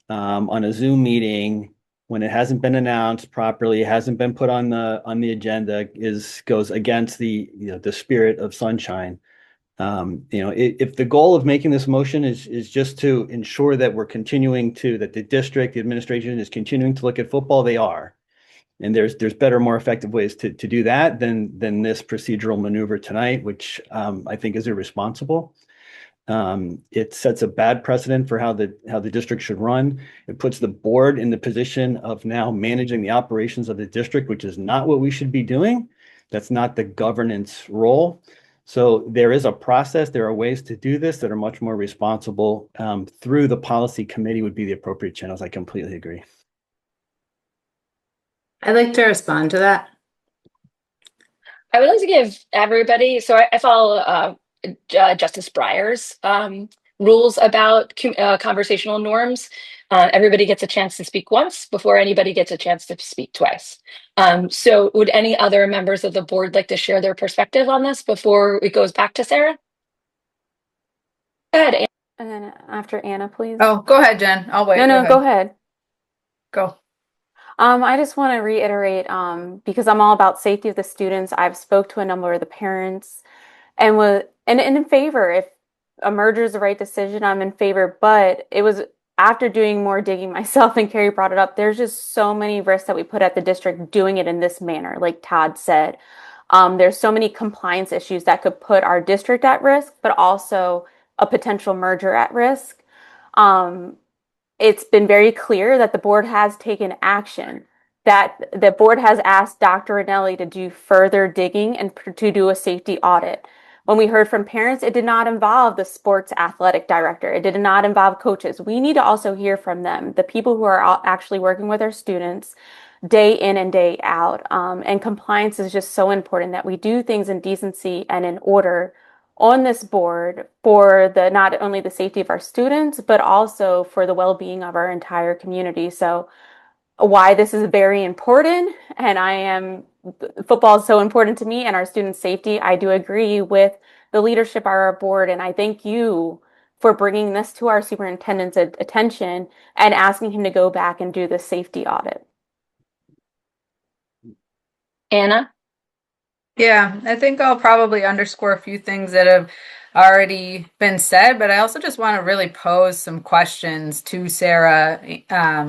on a Zoom meeting when it hasn't been announced properly, hasn't been put on the agenda, goes against the spirit of sunshine. If the goal of making this motion is just to ensure that that the district, the administration is continuing to look at football, they are. And there's better, more effective ways to do that than this procedural maneuver tonight, which I think is irresponsible. It sets a bad precedent for how the district should run. It puts the board in the position of now managing the operations of the district, which is not what we should be doing. That's not the governance role. So there is a process. There are ways to do this that are much more responsible. Through the policy committee would be the appropriate channels. I completely agree. I'd like to respond to that. I would like to give everybody, so I follow Justice Breyer's rules about conversational norms. Everybody gets a chance to speak once before anybody gets a chance to speak twice. So would any other members of the board like to share their perspective on this before it goes back to Sarah? Go ahead, Anna. And then after Anna, please. Oh, go ahead, Jen. I'll wait. No, go ahead. Go. I just want to reiterate, because I'm all about safety of the students. I've spoke to a number of the parents and in favor. If a merger is the right decision, I'm in favor. But it was after doing more digging myself, and Carrie brought it up, there's just so many risks that we put at the district doing it in this manner, like Todd said. There's so many compliance issues that could put our district at risk, but also a potential merger at risk. It's been very clear that the board has taken action, that the board has asked Dr. Ranelli to do further digging and to do a safety audit. When we heard from parents, it did not involve the sports athletic director. It did not involve coaches. We need to also hear from them, the people who are actually working with our students day in and day out. And compliance is just so important that we do things in decency and in order on this board for the not only the safety of our students, but also for the well-being of our entire community. So why this is very important, and football is so important to me and our students' safety. I do agree with the leadership of our board, and I thank you for bringing this to our superintendent's attention and asking him to go back and do the safety audit. Anna? Yeah, I think I'll probably underscore a few things that have already been said, but I also just want to really pose some questions to Sarah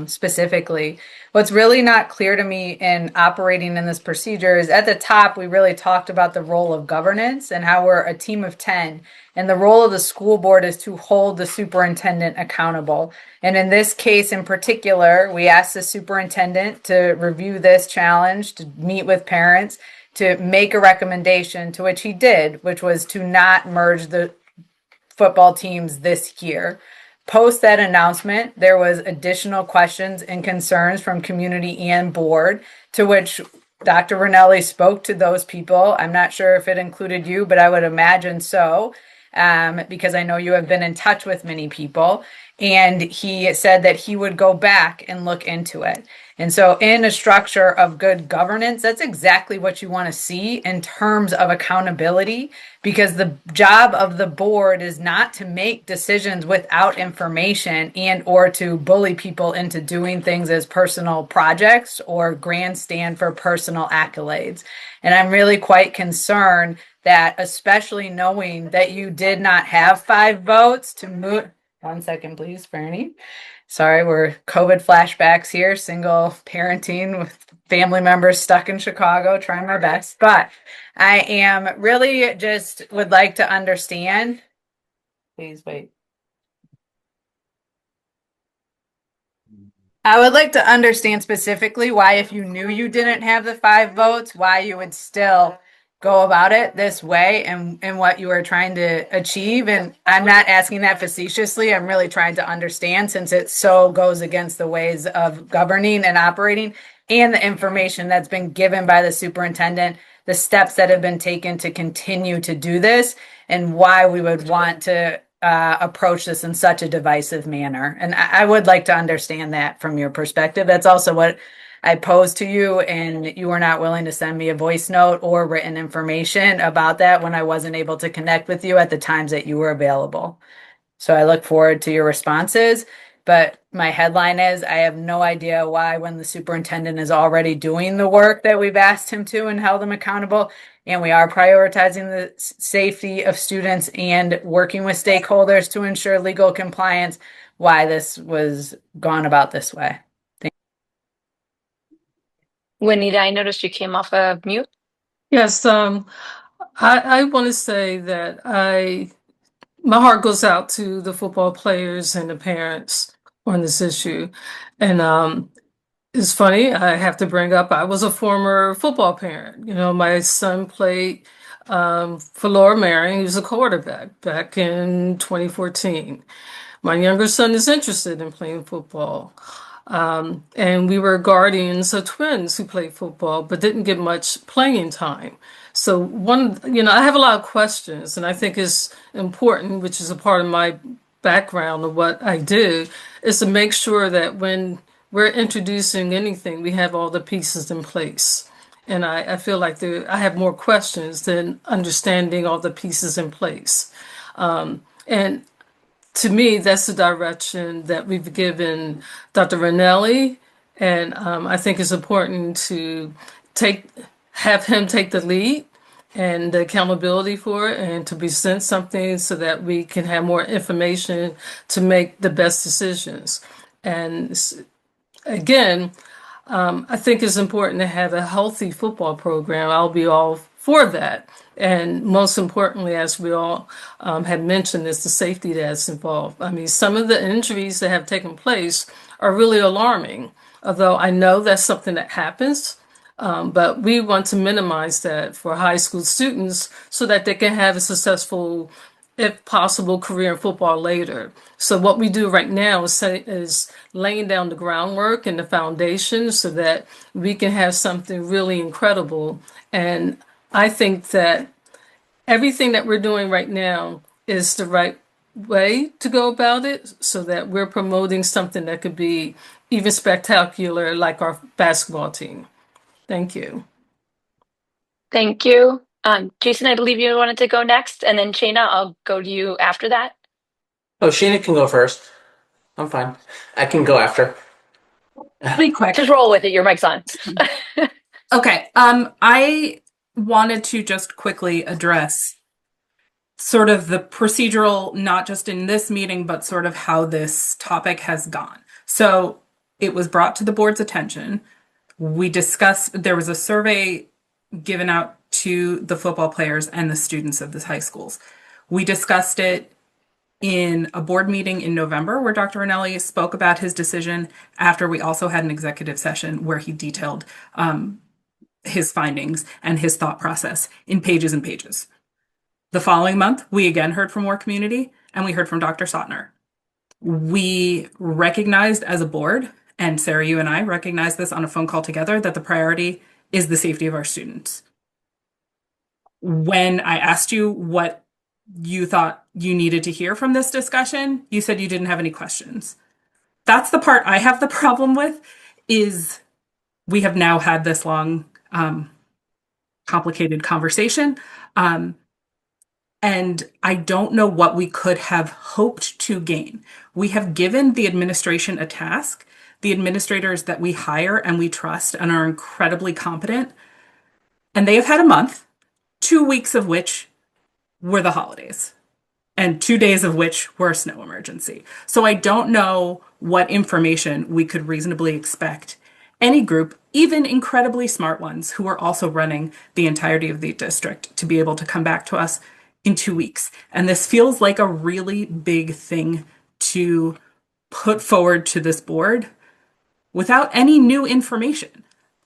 specifically. What's really not clear to me in operating in this procedure is at the top, we really talked about the role of governance and how we're a team of 10. And the role of the school board is to hold the superintendent accountable. And in this case in particular, we asked the superintendent to review this challenge, to meet with parents, to make a recommendation, to which he did, which was to not merge the football teams this year. Post that announcement, there was additional questions and concerns from community and board, to which Dr. Ranelli spoke to those people. I'm not sure if it included you, but I would imagine so, because I know you have been in touch with many people. And he said that he would go back and look into it. And so in a structure of good governance, that's exactly what you want to see in terms of accountability, because the job of the board is not to make decisions without information and or to bully people into doing things as personal projects or grandstand for personal accolades. And I'm really quite concerned that, especially knowing that you did not have 5 votes to move. 1 second, please, Bernie. Sorry, we're COVID flashbacks here, single parenting with family members stuck in Chicago, trying my best. But I am really just would like to understand. Please wait. I would like to understand specifically why, if you knew you didn't have the 5 votes, why you would still go about it this way and what you are trying to achieve. And I'm not asking that facetiously. I'm really trying to understand, since it so goes against the ways of governing and operating and the information that's been given by the superintendent, the steps that have been taken to continue to do this, and why we would want to approach this in such a divisive manner. And I would like to understand that from your perspective. That's also what I posed to you, and you were not willing to send me a voice note or written information about that when I wasn't able to connect with you at the times that you were available. So I look forward to your responses. But my headline is, I have no idea why, when the superintendent is already doing the work that we've asked him to and held him accountable, and we are prioritizing the safety of students and working with stakeholders to ensure legal compliance, why this was gone about this way. Juanita, I noticed you came off of mute. Yes, I want to say that my heart goes out to the football players and the parents on this issue. And it's funny, I have to bring up, I was a former football parent. You know, my son played for Lower Marion. He was a quarterback back in 2014. My younger son is interested in playing football. And we were guardians of twins who played football, but didn't get much playing time. So I have a lot of questions, and I think it's important, which is a part of my background of what I do, is to make sure that when we're introducing anything, we have all the pieces in place. And I feel like I have more questions than understanding all the pieces in place. And to me, that's the direction that we've given Dr. Ranelli, and I think it's important to have him take the lead and the accountability for it, and to present something so that we can have more information to make the best decisions. And again, I think it's important to have a healthy football program. I'll be all for that. And most importantly, as we all have mentioned, is the safety that's involved. I mean, some of the injuries that have taken place are really alarming. Although I know that's something that happens, But we want to minimize that for high school students so that they can have a successful, if possible, career in football later. So what we do right now is laying down the groundwork and the foundation so that we can have something really incredible. And I think that everything that we're doing right now is the right way to go about it so that we're promoting something that could be even spectacular like our basketball team. Thank you. Thank you. Jason, I believe you wanted to go next, and then Shayna, I'll go to you after that. Oh, Sheena can go first. I'm fine. I can go after. Be quick. Just roll with it. Your mic's on. Okay. I wanted to just quickly address sort of the procedural, not just in this meeting, but sort of how this topic has gone. So it was brought to the board's attention. We discussed, there was a survey given out to the football players and the students of the high schools. We discussed it in a board meeting in November where Dr. Ranelli spoke about his decision after we also had an executive session where he detailed his findings and his thought process in pages and pages. The following month, we again heard from more community and we heard from Dr. Sotner. We recognized as a board, and Sarah, you and I recognized this on a phone call together, that the priority is the safety of our students. When I asked you what you thought you needed to hear from this discussion, you said you didn't have any questions. That's the part I have the problem with, is we have now had this long, complicated conversation. And I don't know what we could have hoped to gain. We have given the administration a task, the administrators that we hire and we trust and are incredibly competent, and they have had a month, 2 weeks of which were the holidays, and 2 days of which were a snow emergency. So I don't know what information we could reasonably expect any group, even incredibly smart ones who are also running the entirety of the district, to be able to come back to us in 2 weeks. And this feels like a really big thing to put forward to this board without any new information.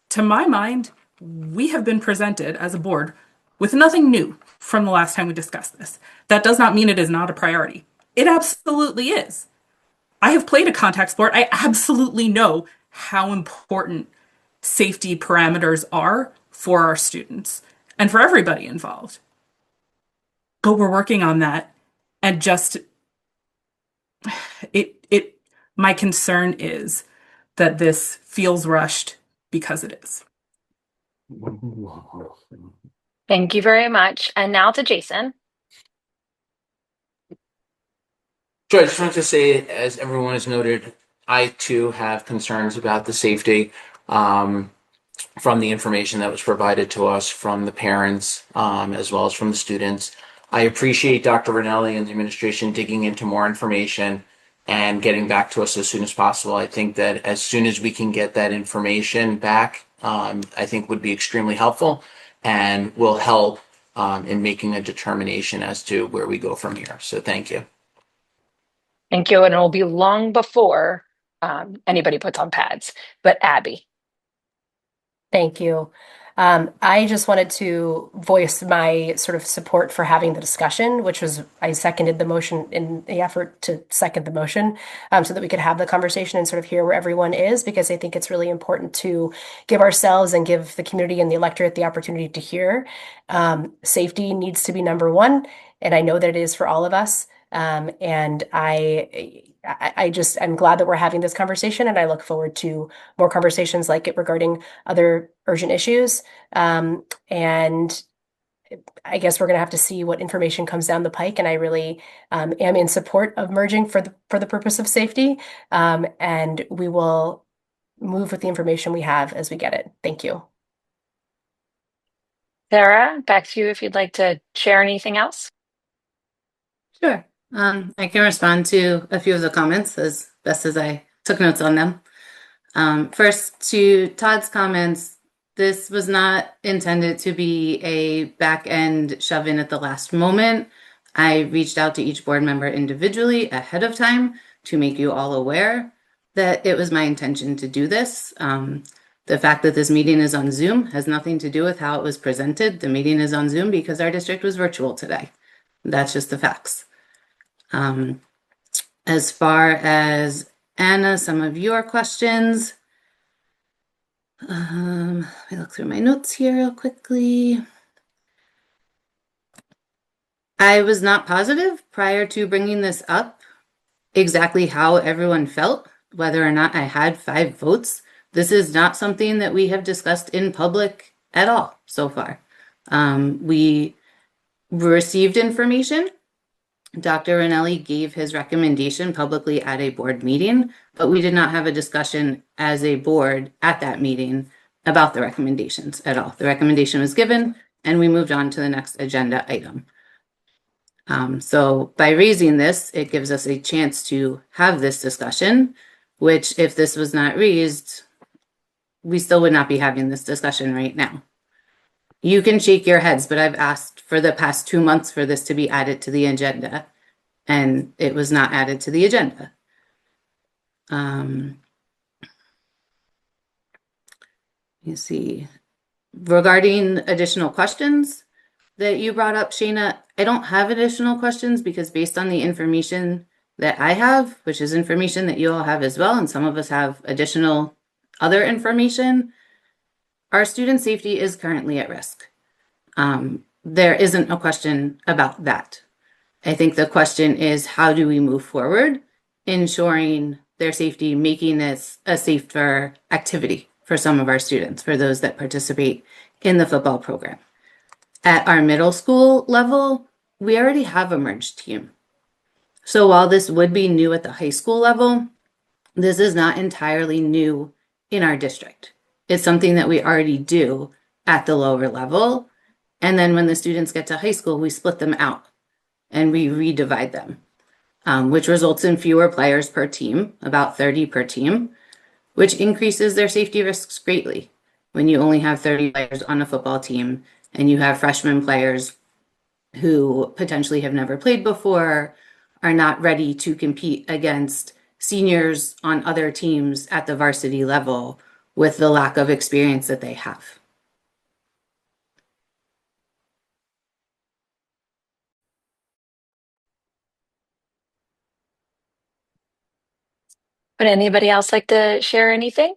To my mind, we have been presented as a board with nothing new from the last time we discussed this. That does not mean it is not a priority. It absolutely is. I have played a contact sport. I absolutely know how important safety parameters are for our students and for everybody involved. But we're working on that, and just my concern is that this feels rushed because it is. Thank you very much. And now to Jason. So I just wanted to say, as everyone has noted, I too have concerns about the safety from the information that was provided to us from the parents as well as from the students. I appreciate Dr. Ranelli and the administration digging into more information and getting back to us as soon as possible. I think that as soon as we can get that information back, I think would be extremely helpful and will help in making a determination as to where we go from here. So thank you. Thank you. And it will be long before anybody puts on pads. But Abby. Thank you. I just wanted to voice my sort of support for having the discussion, which was I seconded the motion in the effort to second the motion so that we could have the conversation and sort of hear where everyone is, because I think it's really important to give ourselves and give the community and the electorate the opportunity to hear. Safety needs to be number one, and I know that it is for all of us. And I'm glad that we're having this conversation, and I look forward to more conversations like it regarding other urgent issues. And I guess we're going to have to see what information comes down the pike. And I really am in support of merging for the purpose of safety. And we will move with the information we have as we get it. Thank you. Sarah, back to you if you'd like to share anything else. Sure. I can respond to a few of the comments as best as I took notes on them. First, to Todd's comments, this was not intended to be a back-end shove-in at the last moment. I reached out to each board member individually ahead of time to make you all aware that it was my intention to do this. The fact that this meeting is on Zoom has nothing to do with how it was presented. The meeting is on Zoom because our district was virtual today. That's just the facts. As far as Anna, some of your questions, let me look through my notes here real quickly. I was not positive prior to bringing this up exactly how everyone felt, whether or not I had 5 votes. This is not something that we have discussed in public at all so far. We received information. Dr. Ranelli gave his recommendation publicly at a board meeting, but we did not have a discussion as a board at that meeting about the recommendations at all. The recommendation was given and we moved on to the next agenda item. So by raising this, it gives us a chance to have this discussion, which if this was not raised, we still would not be having this discussion right now. You can shake your heads, but I've asked for the past 2 months for this to be added to the agenda, and it was not added to the agenda. You see, regarding additional questions that you brought up, Shayna, I don't have additional questions because based on the information that I have, which is information that you all have as well, and some of us have additional other information, our student safety is currently at risk. There isn't a question about that. I think the question is, how do we move forward, ensuring their safety, making this a safer activity for some of our students, for those that participate in the football program. At our middle school level, we already have a merged team. So while this would be new at the high school level, this is not entirely new in our district. It's something that we already do at the lower level. And then when the students get to high school, we split them out and we redivide them, which results in fewer players per team, about 30 per team, which increases their safety risks greatly. When you only have 30 players on a football team and you have freshman players who potentially have never played before, are not ready to compete against seniors on other teams at the varsity level with the lack of experience that they have. Would anybody else like to share anything?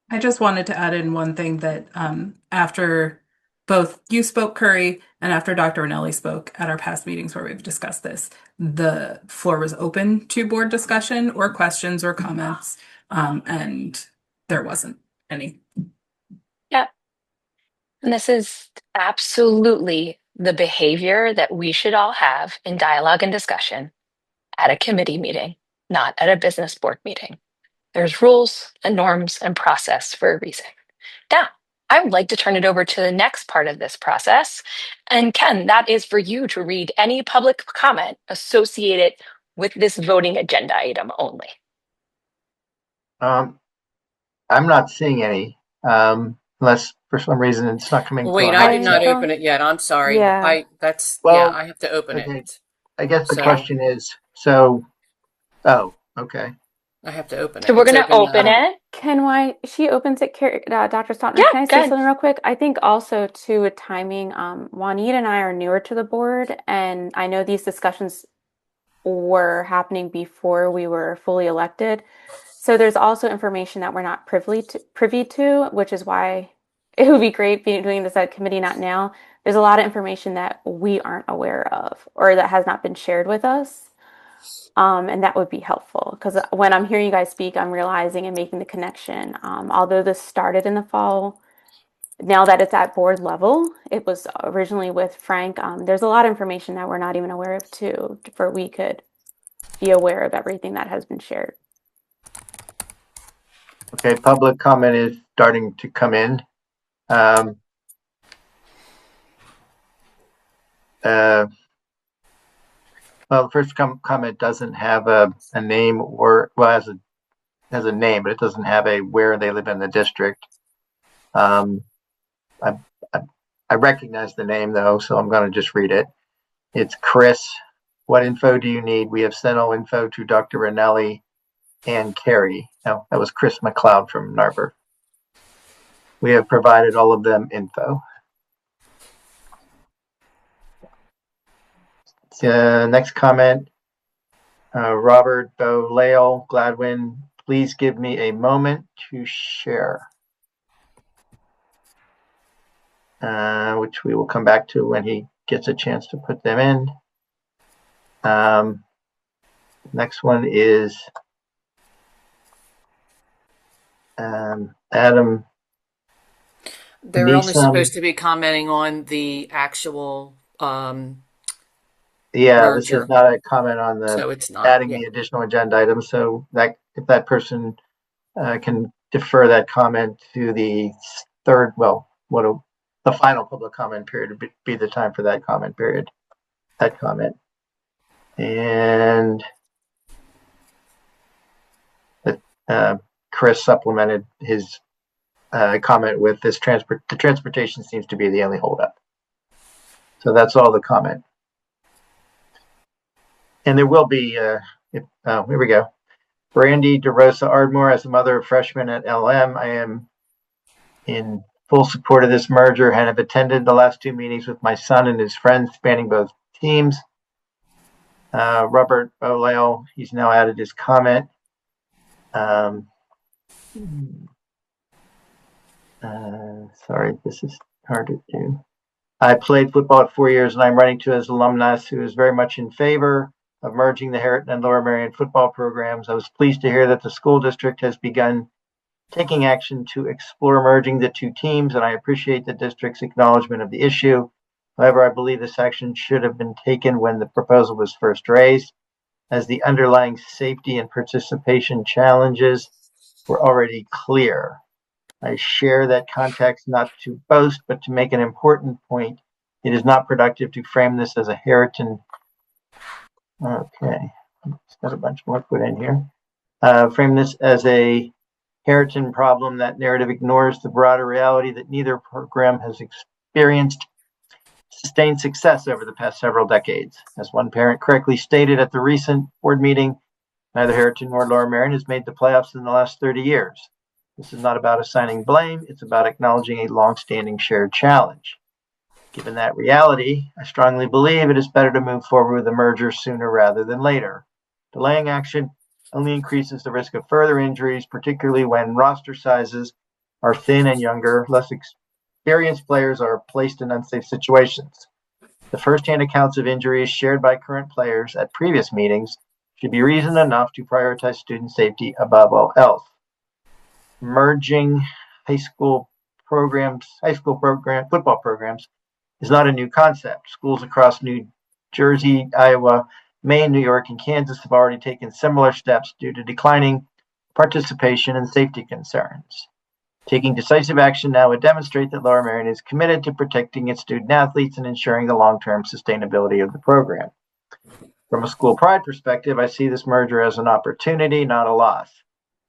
I just wanted to add in one thing that after both you spoke, Curry, and after Dr. Ranelli spoke at our past meetings where we've discussed this, the floor was open to board discussion or questions or comments, and there wasn't any. Yeah. And this is absolutely the behavior that we should all have in dialogue and discussion at a committee meeting, not at a business board meeting. There's rules and norms and process for a reason. Now, I would like to turn it over to the next part of this process. And Ken, that is for you to read any public comment associated with this voting agenda item only. I'm not seeing any, unless for some reason it's not coming Wait, through. I did not open it yet. I'm sorry. Yeah. I have to open okay. it. I guess the So- question is, so, oh, okay. I have to open it. So we're going to open now. it. She opens it, Dr. Stautner. Yeah, Can I go say ahead. something real quick? I think also too with timing, Juanita and I are newer to the board, and I know these discussions were happening before we were fully elected. So there's also information that we're not privy to, which is why it would be great doing this at committee, not now. There's a lot of information that we aren't aware of or that has not been shared with us. And that would be helpful because when I'm hearing you guys speak, I'm realizing and making the connection. Although this started in the fall, now that it's at board level, it was originally with Frank. There's a lot of information that we're not even aware of too, for we could be aware of everything that has been shared. Okay, public comment is starting to come in. Well, the first comment doesn't have a name or, well, has a name, but it doesn't have a where they live in the district. I recognize the name though, so I'm going to just read it. It's Chris. What info do you need? We have sent all info to Dr. Ranelli and Carrie. No, that was Chris McLeod from Narber. We have provided all of them info. Next comment, Robert Bolale Gladwin, please give me a moment to share, which we will come back to when he gets a chance to put them in. Next one is Adam. They're only supposed to be commenting on the actual yeah, merger. this is not a comment on the So it's not adding the additional agenda items. So that if that person can defer that comment to the third, well, the final public comment period would be the time for that comment period, that comment. And Chris supplemented his comment with this the transportation seems to be the only holdup. So that's all the comment. And there will be, here we go. Brandy DeRosa Ardmore, as a mother of freshmen at LM, I am in full support of this merger and have attended the last 2 meetings with my son and his friends spanning both teams. Robert Bolale, he's now added his comment. Sorry, this is hard to do. I played football at 4 years, and I'm writing to his alumnus who is very much in favor of merging the Harriton and Lower Merion football programs. I was pleased to hear that the school district has begun taking action to explore merging the 2 teams, and I appreciate the district's acknowledgement of the issue. However, I believe this action should have been taken when the proposal was first raised, as the underlying safety and participation challenges were already clear. I share that context not to boast, but to make an important point. It is not productive to frame this as a Harriton. Okay, it's got a bunch more put in here. Frame this as a Harriton problem. That narrative ignores the broader reality that neither program has experienced sustained success over the past several decades. As one parent correctly stated at the recent board meeting, neither Harriton nor Lower Merion has made the playoffs in the last 30 years. This is not about assigning blame, it's about acknowledging a long-standing shared challenge. Given that reality, I strongly believe it is better to move forward with the merger sooner rather than later. Delaying action only increases the risk of further injuries, particularly when roster sizes are thin and younger, less experienced players are placed in unsafe situations. The first-hand accounts of injuries shared by current players at previous meetings should be reason enough to prioritize student safety above all else. Merging high school football programs is not a new concept. Schools across New Jersey, Iowa, Maine, New York, and Kansas have already taken similar steps due to declining participation and safety concerns. Taking decisive action now would demonstrate that Lower Merion is committed to protecting its student athletes and ensuring the long-term sustainability of the program. From a school pride perspective, I see this merger as an opportunity, not a loss.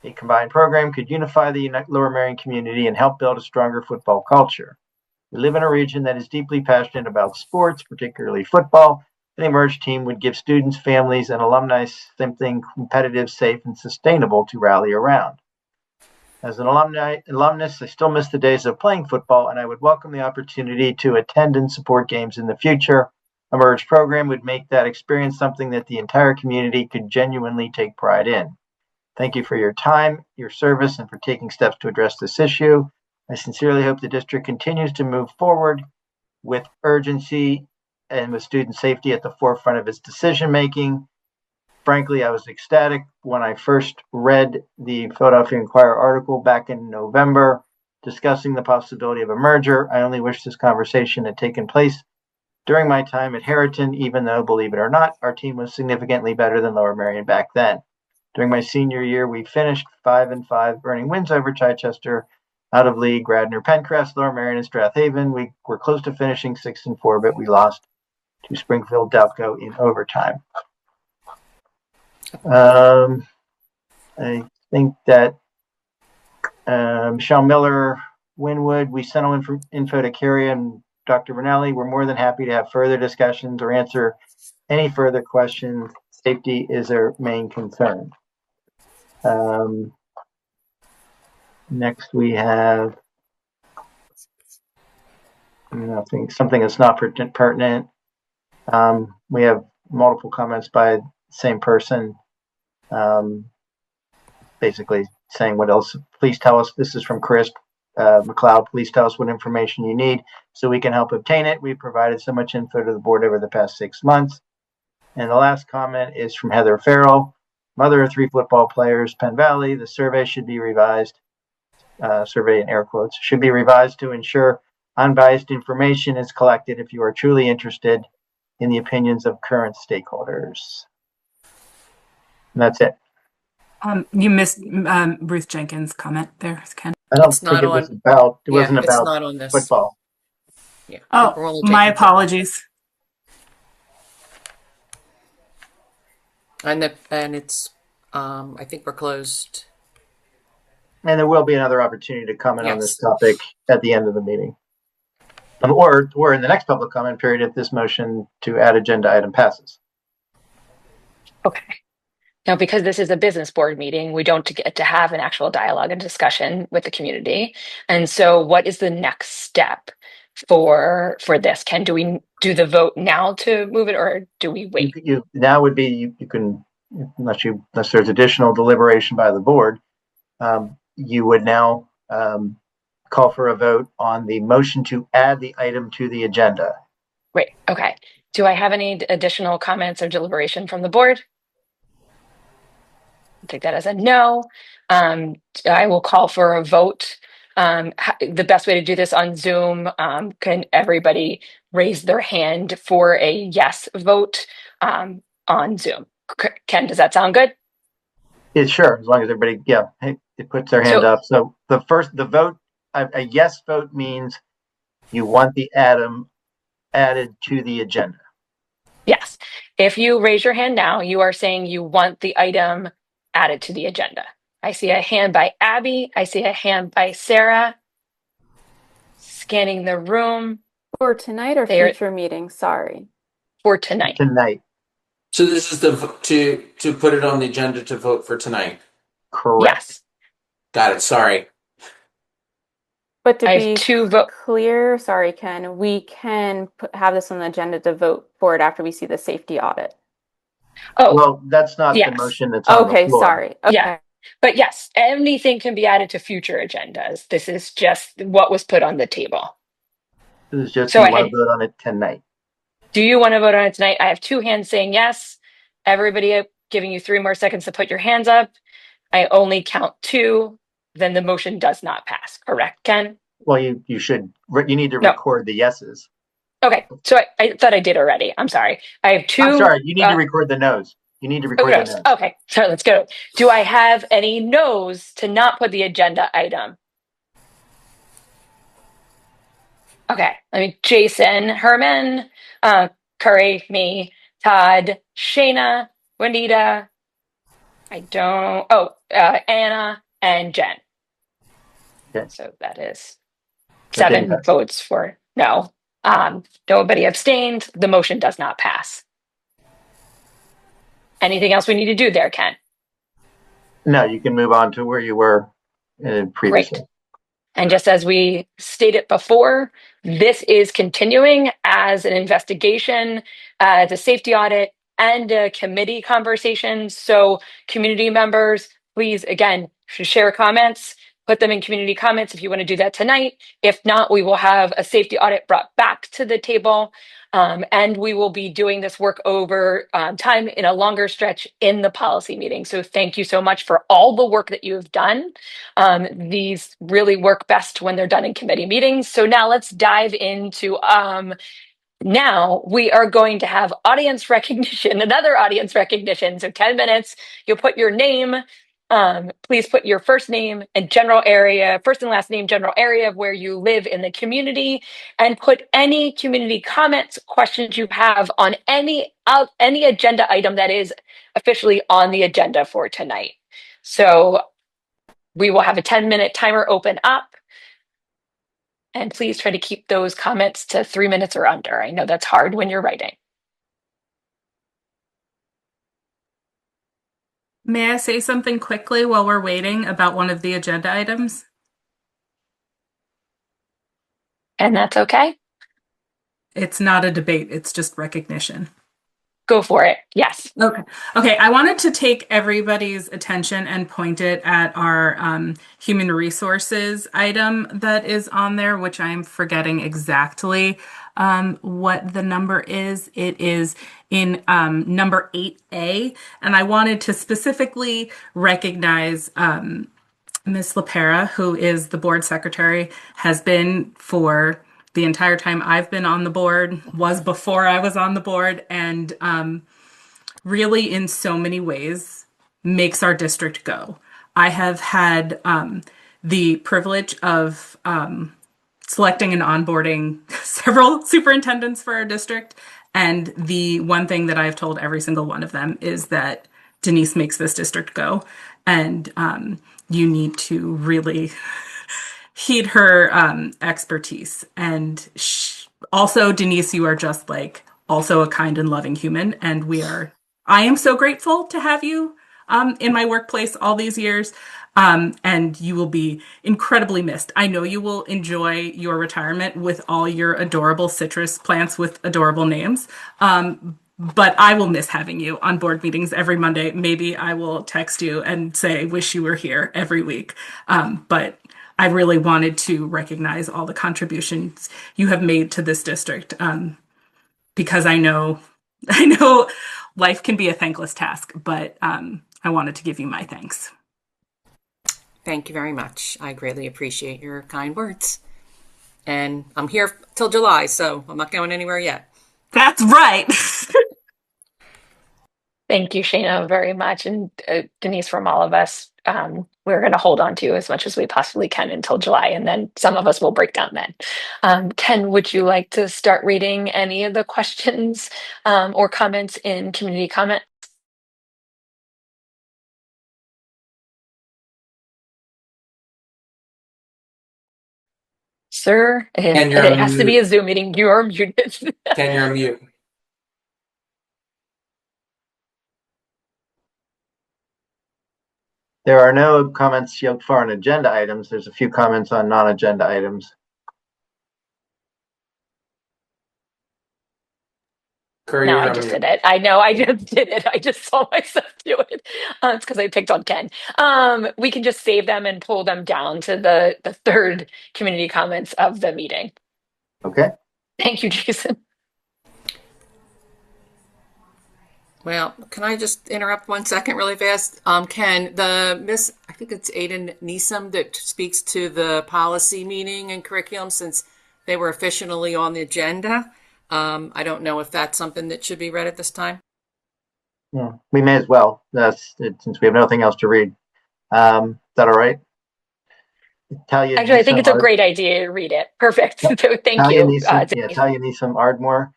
A combined program could unify the Lower Merion community and help build a stronger football culture. We live in a region that is deeply passionate about sports, particularly football. An merged team would give students, families, and alumni something competitive, safe, and sustainable to rally around. As an alumnus, I still miss the days of playing football, and I would welcome the opportunity to attend and support games in the future. A merged program would make that experience something that the entire community could genuinely take pride in. Thank you for your time, your service, and for taking steps to address this issue. I sincerely hope the district continues to move forward with urgency and with student safety at the forefront of its decision-making. Frankly, I was ecstatic when I first read the Philadelphia Inquirer article back in November discussing the possibility of a merger. I only wish this conversation had taken place during my time at Harriton, even though, believe it or not, our team was significantly better than Lower Merion back then. During my senior year, we finished 5-5, earning wins over Chichester, out of league, Radnor, Pencrest, Lower Merion, and Strathaven. We were close to finishing 6-4, but we lost to Springfield Delco in overtime. I think that Michelle Miller, Winwood, we sent info to Carrie and Dr. Bernelli. We're more than happy to have further discussions or answer any further questions. Safety is our main concern. Next we have Nothing, something that's not pertinent. We have multiple comments by the same person, basically saying what else. Please tell us. This is from Chris McLeod. Please tell us what information you need so we can help obtain it. We've provided so much info to the board over the past 6 months. And the last comment is from Heather Farrell, mother of 3 football players, Penn Valley. The survey should be revised. Survey in air quotes should be revised to ensure unbiased information is collected if you are truly interested in the opinions of current stakeholders. And that's it. You missed Ruth Jenkins' comment there, Ken. I don't think it was about. It wasn't about. It's not on this football. Yeah. Oh, my apologies. And it's I think we're closed. And there will be another opportunity to comment on this topic at the end of the meeting. Or in the next public comment period if this motion to add agenda item passes. Okay. Now, because this is a business board meeting, we don't get to have an actual dialogue and discussion with the community. And so what is the next step for this? Ken, do we do the vote now to move it, or do we wait? Now would be, you can, unless there's additional deliberation by the board, you would now call for a vote on the motion to add the item to the agenda. Great. Okay. Do I have any additional comments or deliberation from the board? I'll take that as a no. I will call for a vote. The best way to do this on Zoom, can everybody raise their hand for a yes vote on Zoom? Ken, does that sound good? Yeah, sure. As long as everybody, it puts their hand up. So the vote, a yes vote means you want the item added to the agenda. Yes. If you raise your hand now, you are saying you want the item added to the agenda. I see a hand by Abby. I see a hand by Sarah. Scanning the room. For tonight or future meeting? Sorry. For tonight. Tonight. So this is to put it on the agenda to vote for tonight. Correct. Yes. Got it. Sorry. But to be clear, sorry, Ken, we can have this on the agenda to vote for it after we see the safety audit. Oh, well, that's not the motion that's on the floor. Sorry. Okay. Yeah, but yes, anything can be added to future agendas. This is just what was put on the table. This is just, so you want to vote on it tonight. Do you want to vote on it tonight? I have 2 hands saying yes. Everybody giving you 3 more seconds to put your hands up. I only count 2. Then the motion does not pass. Correct, Ken? Well, you need to record the yeses. Okay, so I thought I did already. I'm sorry. I have 2. I'm sorry, you need to record the no's. You need to record the no's. Okay, so let's go. Do I have any no's to not put the agenda item? Okay, Jason, Herman, Curry, me, Todd, Shayna, Juanita, Anna, and Jen. Okay. So that is 7 votes for no. Nobody abstained. The motion does not pass. Anything else we need to do there, Ken? No, you can move on to where you were previously. Great. And just as we stated before, this is continuing as an investigation, the safety audit, and a committee conversation. So community members, please, again, share comments, put them in community comments if you want to do that tonight. If not, we will have a safety audit brought back to the table. And we will be doing this work over time in a longer stretch in the policy meeting. So thank you so much for all the work that you have done. These really work best when they're done in committee meetings. So now let's dive into now we are going to have audience recognition, another audience recognition. So 10 minutes, you'll put your name. Please put your first name and general area, first and last name, general area of where you live in the community, and put any community comments, questions you have on any agenda item that is officially on the agenda for tonight. So we will have a 10-minute timer open up. And please try to keep those comments to 3 minutes or under. I know that's hard when you're writing. May I say something quickly while we're waiting about one of the agenda items? And that's okay. It's not a debate, it's just recognition. Go for it. Yes. Okay. I wanted to take everybody's attention and point it at our human resources item that is on there, which I'm forgetting exactly what the number is. It is in number 8A, and I wanted to specifically recognize Ms. LaPera, who is the board secretary, has been for the entire time I've been on the board, was before I was on the board, and really in so many ways makes our district go. I have had the privilege of selecting and onboarding several superintendents for our district. And the one thing that I've told every single one of them is that Denise makes this district go. And you need to really heed her expertise. And also, Denise, you are just like also a kind and loving human. And I am so grateful to have you in my workplace all these years. And you will be incredibly missed. I know you will enjoy your retirement with all your adorable citrus plants with adorable names. But I will miss having you on board meetings every Monday. Maybe I will text you and say, wish you were here every week. But I really wanted to recognize all the contributions you have made to this district, because I know life can be a thankless task, but I wanted to give you my thanks. Thank you very much. I greatly appreciate your kind words. And I'm here till July, so I'm not going anywhere yet. That's right. Thank you, Shana, very much. And Denise, from all of us, we're going to hold on to you as much as we possibly can until July, and then some of us will break down then. Ken, would you like to start reading any of the questions or comments in community comment? Sir, it has to be a Zoom meeting. You are muted. Ken, you're on mute. There are no comments yet for on agenda items. There's a few comments on non-agenda items. No, I just did it. I know, I just did it. I just saw myself do it. It's because I picked on Ken. We can just save them and pull them down to the third community comments of the meeting. Okay. Thank you, Jason. Well, can I just interrupt 1 second really fast? Ken, I think it's Aiden Neeson that speaks to the policy meeting and curriculum, since they were officially on the agenda. I don't know if that's something that should be read at this time. Yeah, we may as well. That's it, since we have nothing else to read. Is that all right? Actually, I think it's a great idea to read it. Perfect. So thank you. Talia Neeson Ardmore.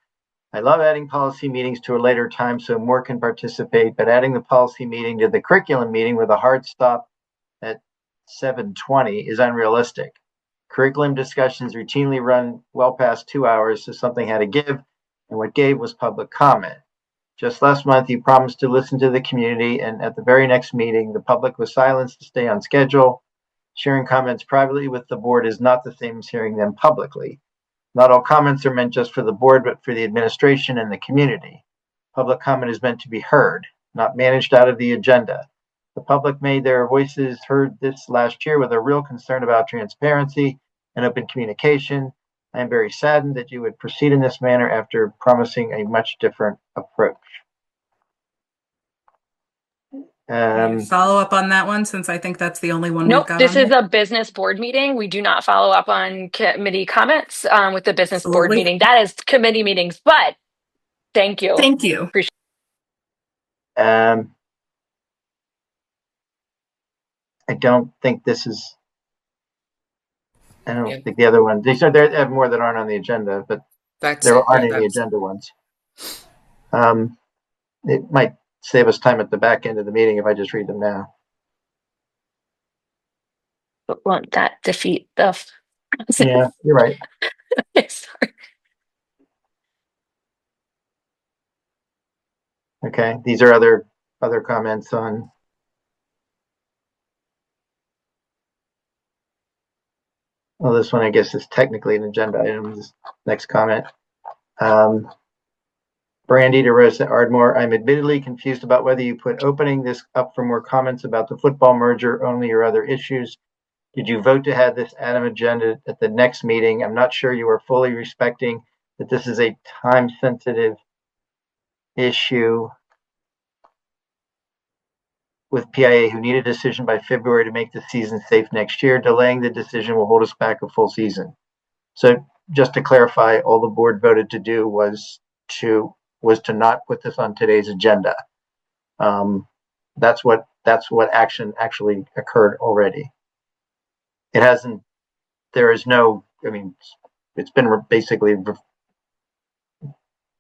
I love adding policy meetings to a later time so more can participate, but adding the policy meeting to the curriculum meeting with a hard stop at 7:20 is unrealistic. Curriculum discussions routinely run well past 2 hours, so something had to give, and what gave was public comment. Just last month, you promised to listen to the community, and at the very next meeting, the public was silenced to stay on schedule. Sharing comments privately with the board is not the same as hearing them publicly. Not all comments are meant just for the board, but for the administration and the community. Public comment is meant to be heard, not managed out of the agenda. The public made their voices heard this last year with a real concern about transparency and open communication. I am very saddened that you would proceed in this manner after promising a much different approach. Follow up on that one, since I think that's the only one Nope, we've got. this is a business board meeting. We do not follow up on committee comments with the business board meeting. That is committee meetings, but thank you. Thank you. Appreciate I don't think this is. I don't think the other one. They have more that aren't on the agenda, but there aren't any agenda ones. It might save us time at the back end of the meeting if I just read them now. But won't that defeat the? Yeah, you're right. Sorry. Okay, these are other comments on. Well, this one I guess is technically an agenda item. This next comment. Brandy to Rosa Ardmore, I'm admittedly confused about whether you put opening this up for more comments about the football merger only or other issues. Did you vote to have this item agenda at the next meeting? I'm not sure you are fully respecting that this is a time-sensitive issue with PIA who need a decision by February to make the season safe next year. Delaying the decision will hold us back a full season. So just to clarify, all the board voted to do was to not put this on today's agenda. That's what action actually occurred already. It hasn't. There is no. I mean, it's been basically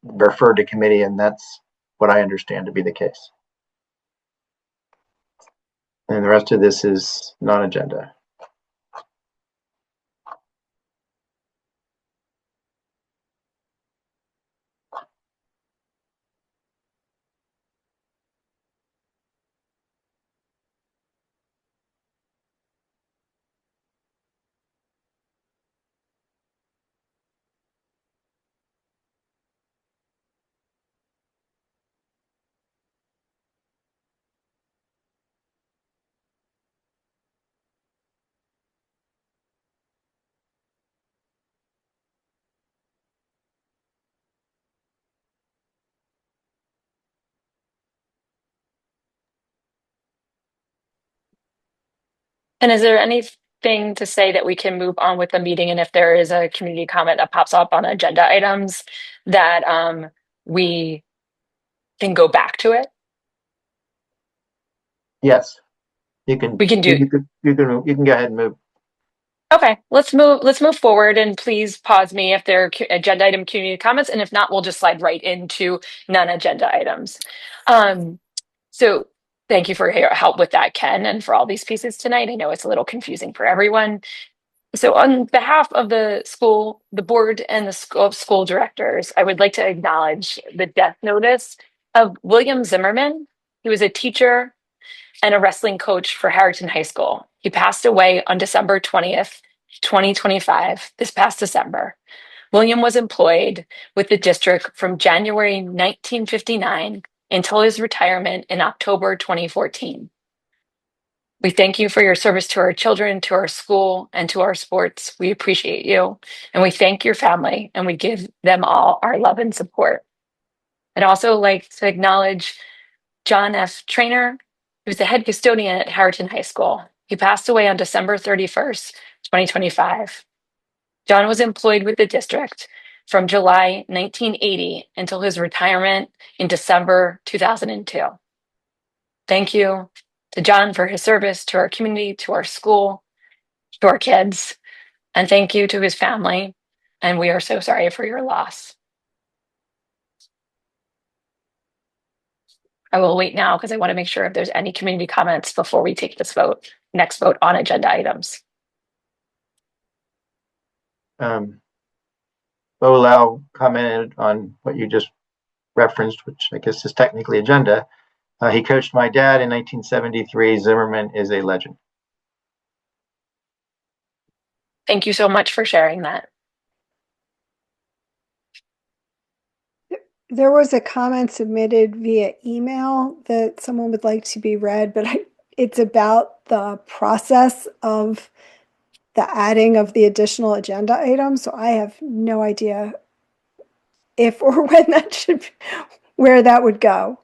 referred to committee, and that's what I understand to be the case. And the rest of this is non-agenda. And is there anything to say that we can move on with the meeting? And if there is a community comment that pops up on agenda items, that we can go back to it? Yes, you can. We can do. You can go ahead and move. Okay, let's move forward, and please pause me if there are agenda item community comments, and if not, we'll just slide right into non-agenda items. So thank you for your help with that, Ken, and for all these pieces tonight. I know it's a little confusing for everyone. So on behalf of the school, the board, and the school directors, I would like to acknowledge the death notice of William Zimmerman. He was a teacher and a wrestling coach for Harrington High School. He passed away on December 20th, 2025, this past December. William was employed with the district from January 1959 until his retirement in October 2014. We thank you for your service to our children, to our school, and to our sports. We appreciate you, and we thank your family, and we give them all our love and support. I'd also like to acknowledge John F. Trainer, who's the head custodian at Harrington High School. He passed away on December 31st, 2025. John was employed with the district from July 1980 until his retirement in December 2002. Thank you to John for his service to our community, to our school, to our kids, and thank you to his family. And we are so sorry for your loss. I will wait now because I want to make sure if there's any community comments before we take this next vote on agenda items. Bo Lau commented on what you just referenced, which I guess is technically agenda. He coached my dad in 1973. Zimmerman is a legend. Thank you so much for sharing that. There was a comment submitted via email that someone would like to be read, but it's about the process of the adding of the additional agenda item. So I have no idea if or when that should, where that would go.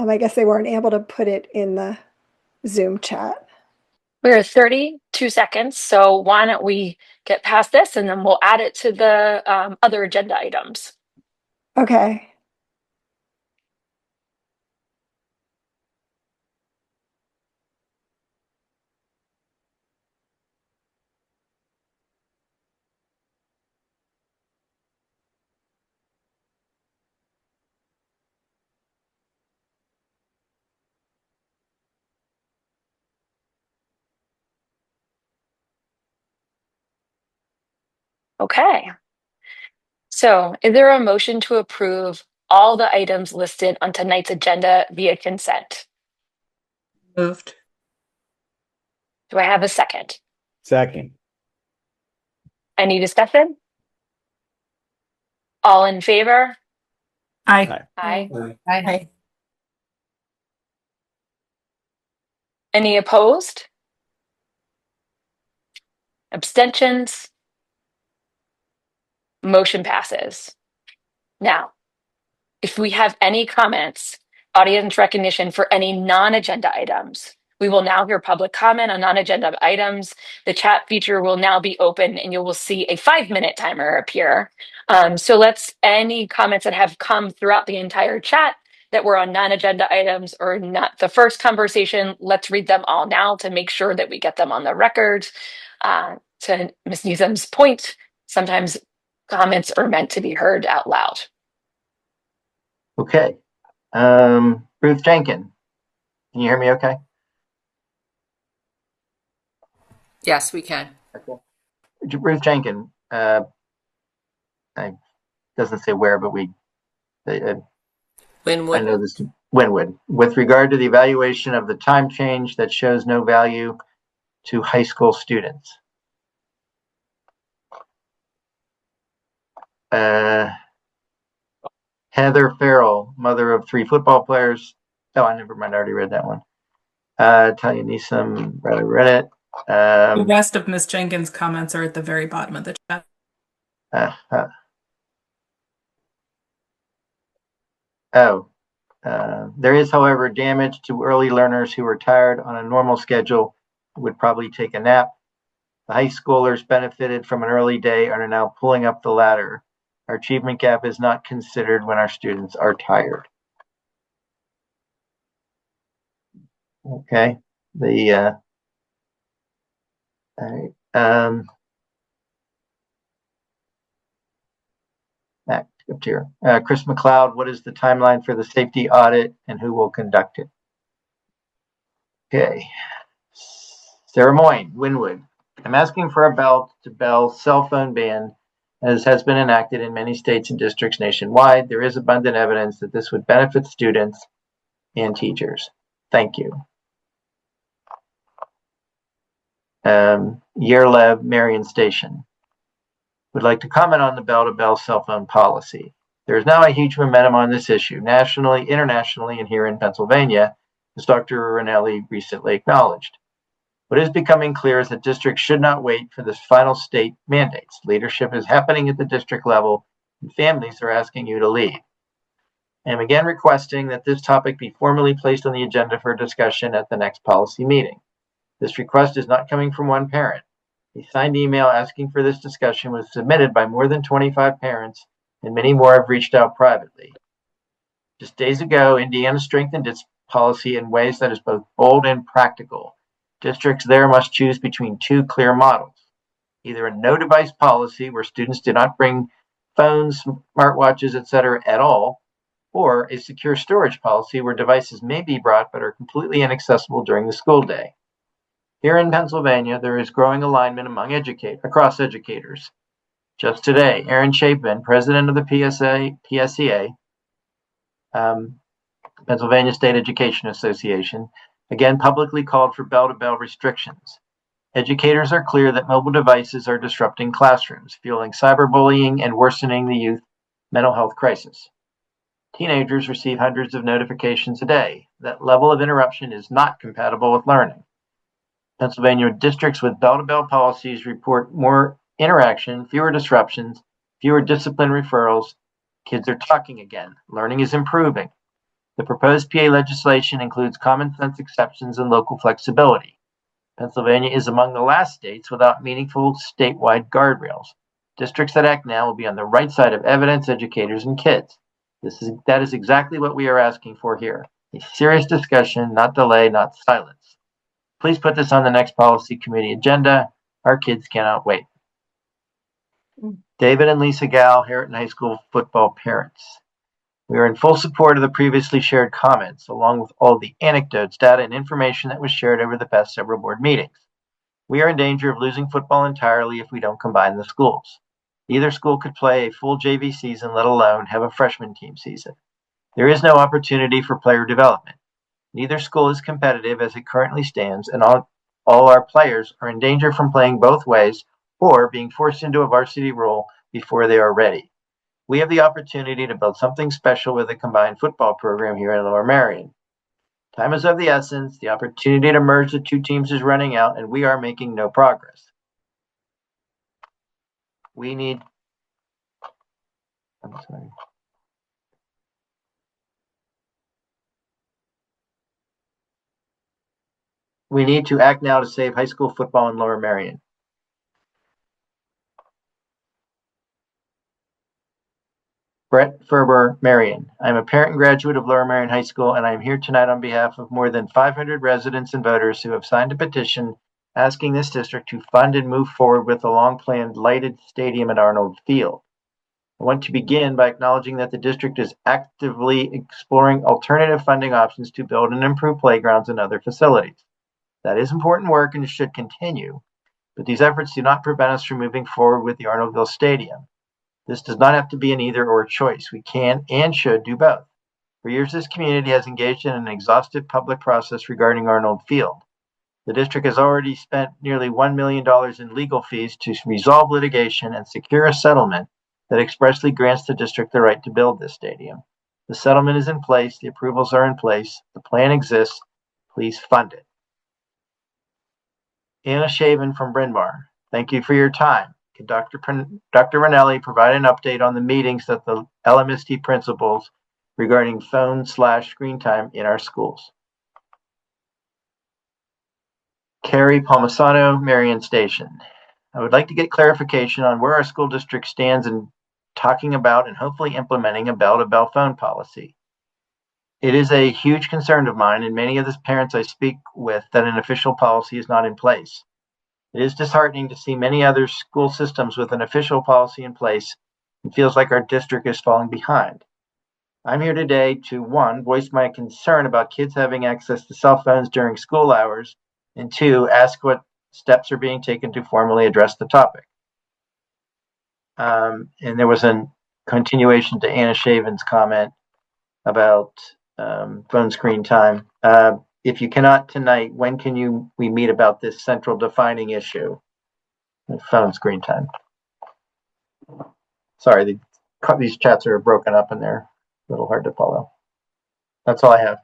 I guess they weren't able to put it in the Zoom chat. We're 32 seconds, so why don't we get past this and then we'll add it to the other agenda items. Okay. Okay. So is there a motion to approve all the items listed on tonight's agenda via consent? Moved. Do I have a second? Second. Any discussion? All in favor? Aye. Aye. Aye. Any opposed? Abstentions? Motion passes. Now, if we have any comments, audience recognition for any non-agenda items, we will now hear public comment on non-agenda items. The chat feature will now be open and you will see a 5-minute timer appear. So any comments that have come throughout the entire chat that were on non-agenda items or not the first conversation, let's read them all now to make sure that we get them on the record. To Ms. Neesum's point, sometimes comments are meant to be heard out loud. Okay. Ruth Jenkins, can you hear me okay? Yes, we can. Okay. Ruth Jenkins, I doesn't say where, but Linwood. I know this, Winwood, with regard to the evaluation of the time change that shows no value to high school students. Heather Farrell, mother of 3 football players. Oh, I never mind. I already read that one. Talia Neeson, I read it. The rest of Ms. Jenkins' comments are at the very bottom of the chat. There is, however, damage to early learners who are tired on a normal schedule, would probably take a nap. The high schoolers benefited from an early day and are now pulling up the ladder. Our achievement gap is not considered when our students are tired. Okay. Back up here. Chris McLeod, what is the timeline for the safety audit and who will conduct it? Okay. Sarah Moyne, Winwood. I'm asking for a bell-to-bell cell phone ban as has been enacted in many states and districts nationwide. There is abundant evidence that this would benefit students and teachers. Thank you. Yerlev, Marion Station. Would like to comment on the bell-to-bell cell phone policy. There is now a huge momentum on this issue, nationally, internationally, and here in Pennsylvania, as Dr. Ranelli recently acknowledged. What is becoming clear is that districts should not wait for the final state mandates. Leadership is happening at the district level, and families are asking you to lead. I am again requesting that this topic be formally placed on the agenda for discussion at the next policy meeting. This request is not coming from one parent. A signed email asking for this discussion was submitted by more than 25 parents, and many more have reached out privately. Just days ago, Indiana strengthened its policy in ways that is both bold and practical. Districts there must choose between 2 clear models. Either a no-device policy where students do not bring phones, smartwatches, etc. at all, or a secure storage policy where devices may be brought but are completely inaccessible during the school day. Here in Pennsylvania, there is growing alignment across educators. Just today, Aaron Chapin, president of the PSEA, Pennsylvania State Education Association, again publicly called for bell-to-bell restrictions. Educators are clear that mobile devices are disrupting classrooms, fueling cyberbullying and worsening the youth mental health crisis. Teenagers receive hundreds of notifications a day. That level of interruption is not compatible with learning. Pennsylvania districts with bell-to-bell policies report more interaction, fewer disruptions, fewer discipline referrals. Kids are talking again. Learning is improving. The proposed PA legislation includes common sense exceptions and local flexibility. Pennsylvania is among the last states without meaningful statewide guardrails. Districts that act now will be on the right side of evidence, educators, and kids. That is exactly what we are asking for here. A serious discussion, not delay, not silence. Please put this on the next policy committee agenda. Our kids cannot wait. David and Lisa Gall, Harriton High School football parents. We are in full support of the previously shared comments, along with all the anecdotes, data, and information that was shared over the past several board meetings. We are in danger of losing football entirely if we don't combine the schools. Neither school could play a full JV season, let alone have a freshman team season. There is no opportunity for player development. Neither school is competitive as it currently stands, and all our players are in danger from playing both ways or being forced into a varsity role before they are ready. We have the opportunity to build something special with a combined football program here in Lower Merion. Time is of the essence. The opportunity to merge the two teams is running out, and we are making no progress. We need to act now to save high school football in Lower Merion. Brett Ferber, Marion. I'm a parent and graduate of Lower Merion High School, and I am here tonight on behalf of more than 500 residents and voters who have signed a petition asking this district to fund and move forward with the long-planned lighted stadium at Arnold Field. I want to begin by acknowledging that the district is actively exploring alternative funding options to build and improve playgrounds and other facilities. That is important work and should continue, but these efforts do not prevent us from moving forward with the Arnoldville Stadium. This does not have to be an either or choice. We can and should do both. For years, this community has engaged in an exhaustive public process regarding Arnold Field. The district has already spent nearly $1 million in legal fees to resolve litigation and secure a settlement that expressly grants the district the right to build this stadium. The settlement is in place. The approvals are in place. The plan exists. Please fund it. Anna Shaven from Bryn Mawr. Thank you for your time. Can Dr. Ranelli provide an update on the meetings that the LMSD principals regarding phone/screen time in our schools? Carrie Palmisano, Marion Station. I would like to get clarification on where our school district stands in talking about and hopefully implementing a bell-to-bell phone policy. It is a huge concern of mine and many of the parents I speak with that an official policy is not in place. It is disheartening to see many other school systems with an official policy in place. It feels like our district is falling behind. I'm here today to, one, voice my concern about kids having access to cell phones during school hours, and two, ask what steps are being taken to formally address the topic. And there was a continuation to Anna Shaven's comment about phone screen time. If you cannot tonight, when can we meet about this central defining issue? Phone screen time. Sorry, these chats are broken up and they're a little hard to follow. That's all I have.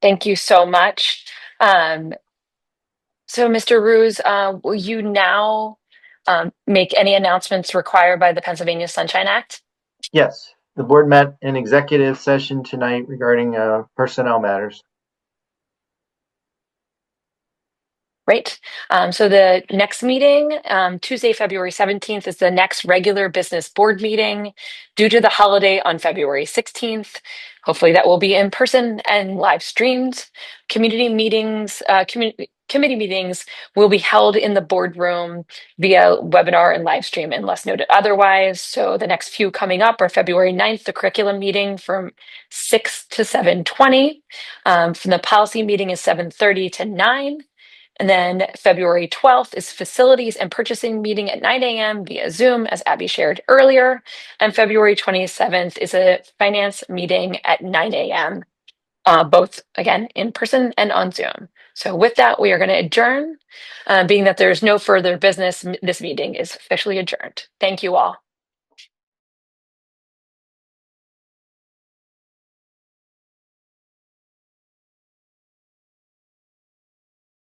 Thank you so much. So, Mr. Ruse, will you now make any announcements required by the Pennsylvania Sunshine Act? Yes, the board met in executive session tonight regarding personnel matters. Great. So the next meeting, Tuesday, February 17th, is the next regular business board meeting due to the holiday on February 16th. Hopefully that will be in person and live streamed. Community meetings, committee meetings will be held in the boardroom via webinar and live stream unless noted otherwise. So the next few coming up are February 9th, the curriculum meeting from 6 to 7:20. From the policy meeting is 7:30 to 9. And then February 12th is facilities and purchasing meeting at 9 a.m. via Zoom, as Abby shared earlier. And February 27th is a finance meeting at 9 a.m., both, again, in person and on Zoom. So with that, we are going to adjourn. Being that there's no further business, this meeting is officially adjourned. Thank you all.